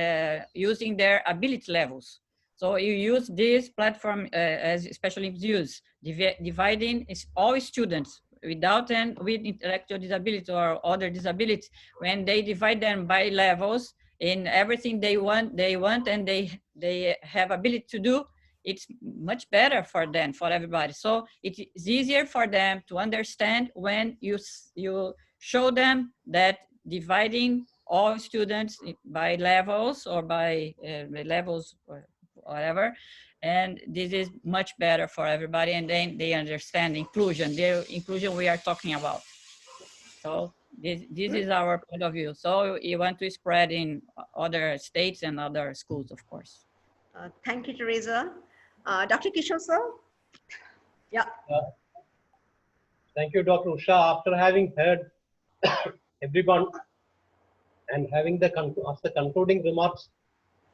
using their ability levels. So you use this platform as Special Olympics use, dividing all students without and with intellectual disability or other disabilities. When they divide them by levels in everything they want and they have ability to do, it's much better for them, for everybody. So it is easier for them to understand when you show them that dividing all students by levels or by levels or whatever, and this is much better for everybody, and then they understand inclusion, the inclusion we are talking about. So this is our point of view. So you want to spread in other states and other schools, of course. Thank you, Teresa. Dr. Kishore, sir? Yeah. Thank you, Dr. Usha. After having heard everyone and having the concluding remarks,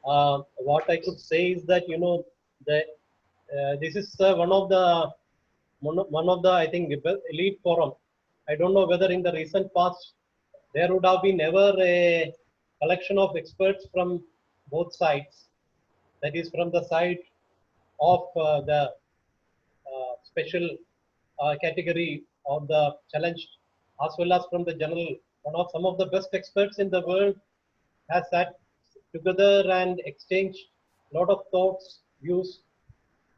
what I could say is that, you know, this is one of the I think elite forum. I don't know whether in the recent past there would have been ever a collection of experts from both sides. That is, from the side of the special category of the challenged, as well as from the general. Some of the best experts in the world has sat together and exchanged a lot of thoughts, views,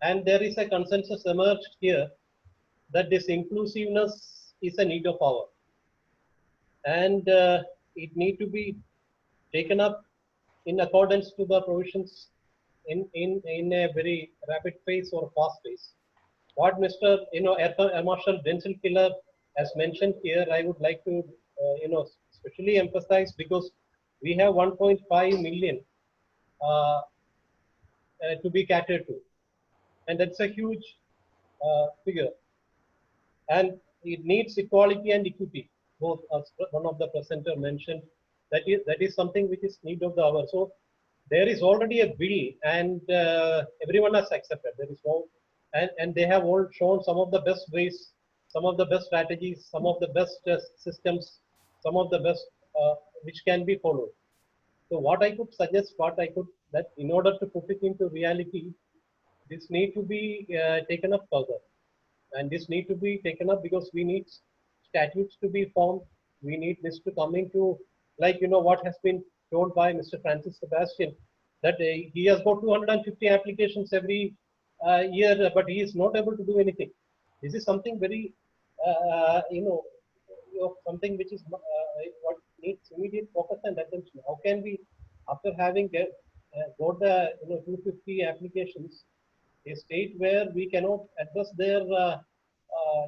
and there is a consensus emerged here that this inclusiveness is a need of hour, and it need to be taken up in accordance to the provisions in a very rapid pace or fast pace. What Mr. Air Marshal Denzel Killer has mentioned here, I would like to especially emphasize, because we have 1.5 million to be catered to, and that's a huge figure, and it needs equality and equity, both, as one of the presenter mentioned. That is something which is need of the hour. So there is already a bill, and everyone has accepted. There is no, and they have all shown some of the best ways, some of the best strategies, some of the best systems, some of the best which can be followed. So what I could suggest, that in order to put it into reality, this need to be taken up further, and this need to be taken up because we need statutes to be formed. We need this to come into, like, what has been told by Mr. Francis Sebastian, that he has got 250 applications every year, but he is not able to do anything. This is something very, something which is what needs immediate focus and attention. How can we, after having got the 250 applications, a state where we cannot address their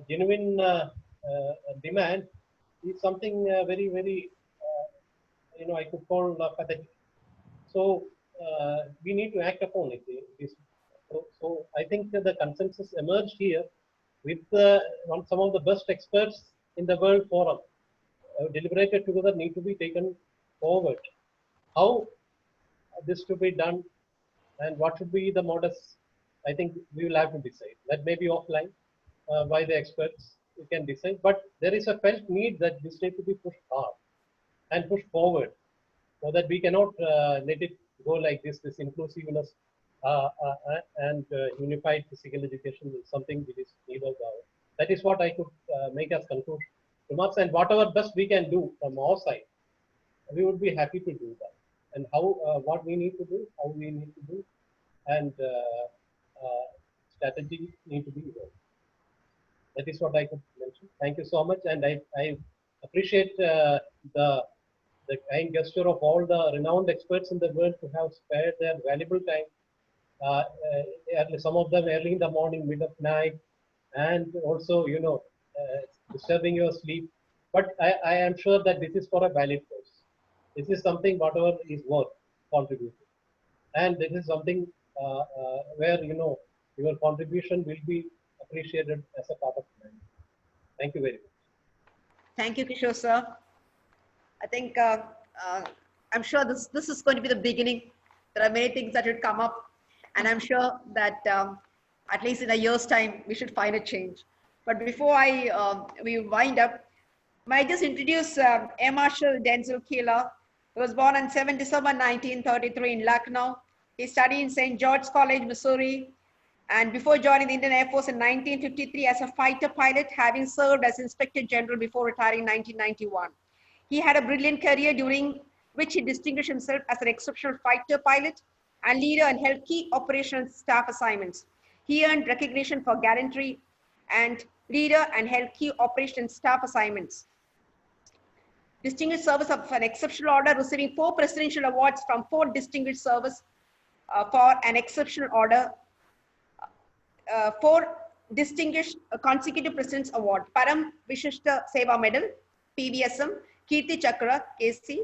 genuine demand, is something very, very, I could call pathetic. So we need to act upon it. So I think that the consensus emerged here with some of the best experts in the World Forum, deliberated together, need to be taken forward. How this to be done and what should be the modus, I think we will have to decide. That may be offline by the experts, we can decide, but there is a felt need that this need to be pushed hard and pushed forward, so that we cannot let it go like this. This inclusiveness and unified physical education is something which is needed. That is what I could make as conclusion remarks, and whatever best we can do from our side, we would be happy to do that. And how, what we need to do, how we need to do, and strategy need to be evolved. That is what I could mention. Thank you so much, and I appreciate the kind gesture of all the renowned experts in the world to have spared their valuable time. Some of them early in the morning, mid of night, and also disturbing your sleep. But I am sure that this is for a valid cause. This is something whatever is worth contributing, and this is something where your contribution will be appreciated as a part of the mind. Thank you very much. Thank you, Kishore sir. I think I'm sure this is going to be the beginning. There are many things that will come up, and I'm sure that At least in a year's time, we should find a change. But before we wind up, may I just introduce Air Marshal Denzel Keeler, who was born on 7 December 1933 in Lucknow. He studied in St. George's College, Missouri, and before joining the Indian Air Force in 1953 as a fighter pilot, having served as Inspector General before retiring in 1991. He had a brilliant career during which he distinguished himself as an exceptional fighter pilot and leader and held key operational staff assignments. He earned recognition for gallantry and leader and held key operational staff assignments. Distinguished service of an exceptional order, receiving 4 presidential awards from 4 distinguished service for an exceptional order, 4 distinguished consecutive president's award, Param Vishishta Seva Medal, PVSM, Kirti Chakra, KC,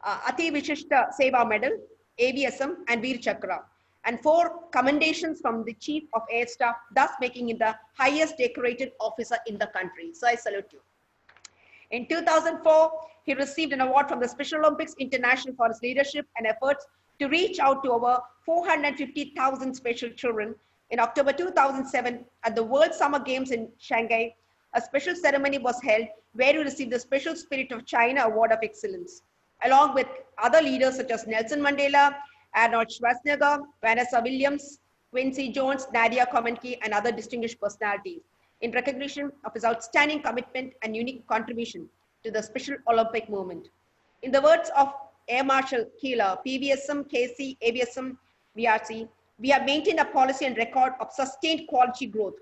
Ati Vishishta Seva Medal, AVSM, and Veer Chakra, and 4 commendations from the Chief of Air Staff, thus making him the highest decorated officer in the country. So I salute you. In 2004, he received an award from the Special Olympics International for his leadership and efforts to reach out to over 450,000 special children. In October 2007, at the World Summer Games in Shanghai, a special ceremony was held where he received the Special Spirit of China Award of Excellence, along with other leaders such as Nelson Mandela, Arnold Schwarzenegger, Vanessa Williams, Quincy Jones, Nadia Comanche, and other distinguished personalities, in recognition of his outstanding commitment and unique contribution to the Special Olympic movement. In the words of Air Marshal Keeler, PVSM, KC, AVSM, VRC, we have maintained a policy and record of sustained quality growth.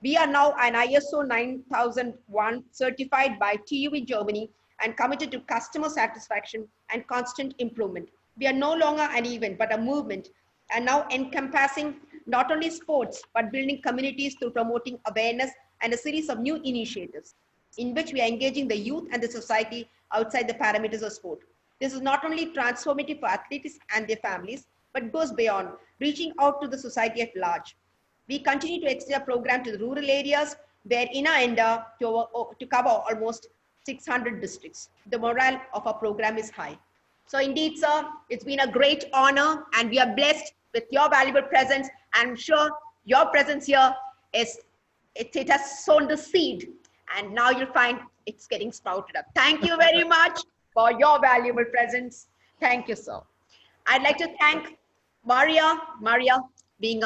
We are now an ISO 9001 certified by TUV Germany and committed to customer satisfaction and constant improvement. We are no longer an event, but a movement, and now encompassing not only sports, but building communities through promoting awareness and a series of new initiatives in which we are engaging the youth and the society outside the parameters of sport. This is not only transformative for athletes and their families, but goes beyond, reaching out to the society at large. We continue to extend our program to the rural areas where in our endeavor to cover almost 600 districts. The morale of our program is high. So indeed, sir, it's been a great honor and we are blessed with your valuable presence. I'm sure your presence here it has sown the seed and now you'll find it's getting sprouted up. Thank you very much for your valuable presence. Thank you, sir. I'd like to thank Maria being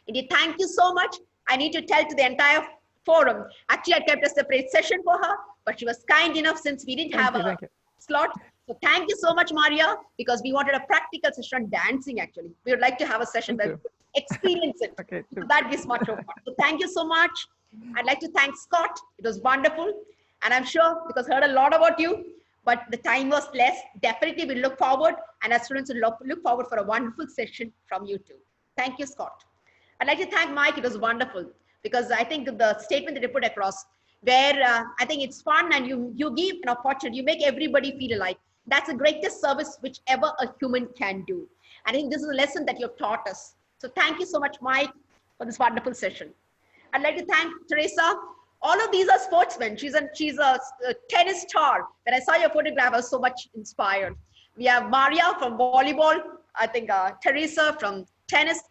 indeed, thank you so much. I need to tell to the entire forum. Actually, I kept a separate session for her, but she was kind enough since we didn't have a slot. So thank you so much, Maria, because we wanted a practical session on dancing, actually. We would like to have a session where we could experience it. Okay, so that is much over. So thank you so much. I'd like to thank Scott. It was wonderful. And I'm sure, because I heard a lot about you, but the time was less. Definitely we look forward, and as students will look forward for a wonderful session from you too. Thank you, Scott. I'd like to thank Mike. It was wonderful because I think the statement that you put across, where I think it's fun and you give an opportunity, you make everybody feel alike. That's the greatest service whichever a human can do. I think this is a lesson that you've taught us. So thank you so much, Mike, for this wonderful session. I'd like to thank Teresa. All of these are sportsmen. She's a tennis star. When I saw your photograph, I was so much inspired. We have Maria from volleyball. I think Teresa from tennis.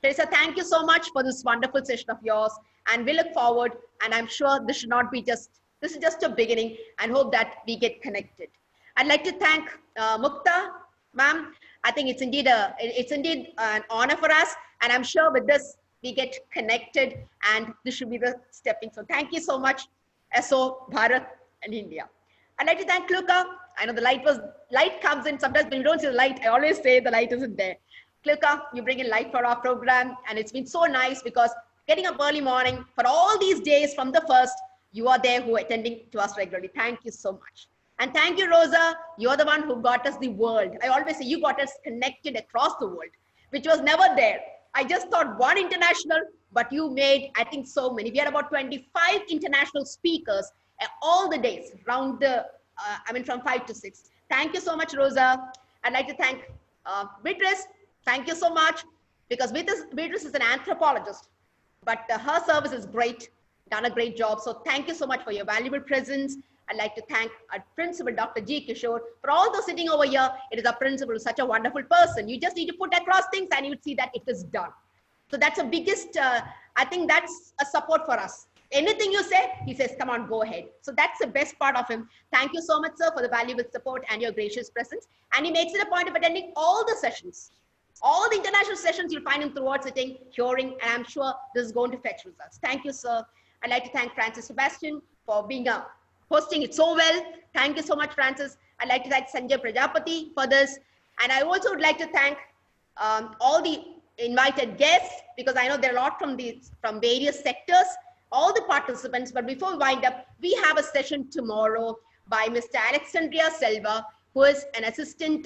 Teresa, thank you so much for this wonderful session of yours. And we look forward. And I'm sure this should not be this is just a beginning, and hope that we get connected. I'd like to thank Mukta, ma'am. I think it's indeed an honor for us. And I'm sure with this, we get connected and this should be the stepping. So thank you so much, SO, Bharat and India. I'd like to thank Kluka. I know the light comes in. Sometimes when you don't see the light, I always say the light isn't there. Kluka, you bring in light for our program. And it's been so nice because getting up early morning for all these days from the first, you are there who are attending to us regularly. Thank you so much. And thank you, Rosa. You're the one who got us the world. I always say you got us connected across the world, which was never there. I just thought one international, but you made, I think, so many. We had about 25 international speakers all the days around from 5 to 6. Thank you so much, Rosa. I'd like to thank Beatrice. Thank you so much, because Beatrice is an anthropologist, but her service is great, done a great job. So thank you so much for your valuable presence. I'd like to thank our principal, Dr. G. Kishore. For all those sitting over here, it is our principal, such a wonderful person. You just need to put across things and you would see that it is done. So that's the biggest, I think that's a support for us. Anything you say, he says, come on, go ahead. So that's the best part of him. Thank you so much, sir, for the valuable support and your gracious presence. And he makes it a point of attending all the sessions. All the international sessions, you'll find him throughout sitting, hearing, and I'm sure this is going to fetch results. Thank you, sir. I'd like to thank Francis Sebastian for being hosting it so well. Thank you so much, Francis. I'd like to thank Sanjay Prajapati for this. And I also would like to thank all the invited guests, because I know there are a lot from various sectors, all the participants. But before we wind up, we have a session tomorrow by Mr. Alexandria Selva, who is an assistant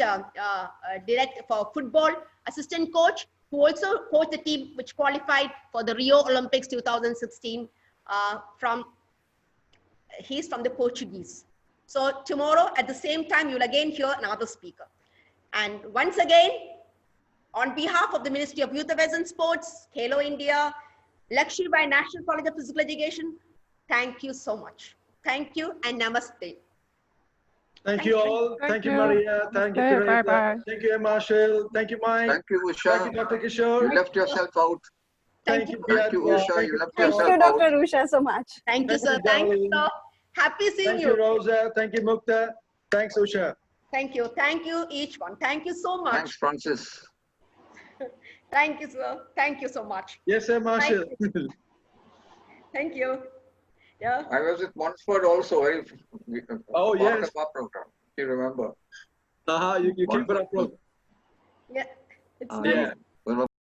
director for football, assistant coach, who also coached the team which qualified for the Rio Olympics 2016. He's from the Portuguese. So tomorrow at the same time, you'll again hear another speaker. And once again, on behalf of the Ministry of Youth Affairs and Sports, Halo India, Lakshmi Bai National College of Physical Education, thank you so much. Thank you and namaste. Thank you all. Thank you, Maria. Thank you, Teresa. Bye-bye. Thank you, Marshall. Thank you, Mike. Thank you, Usha. Thank you, Dr. Kishore. You left yourself out. Thank you, Thank you, Usha. You left Thank yourself you, out. Dr. Usha, so much. Thank you, sir. Thank you, sir. Happy seeing Thank you. you, Rosa. Thank you, Mukta. Thanks, Usha. Thank you. Thank you, each one. Thank you so much. Thanks, Francis. Thank you, sir. Thank you so much. Yes, sir, Marshall. Thank you. Yeah. I was at Montfort also. Oh, part yes. of our program, if you remember. You keep it up. Yeah. It's Oh, nice. yeah.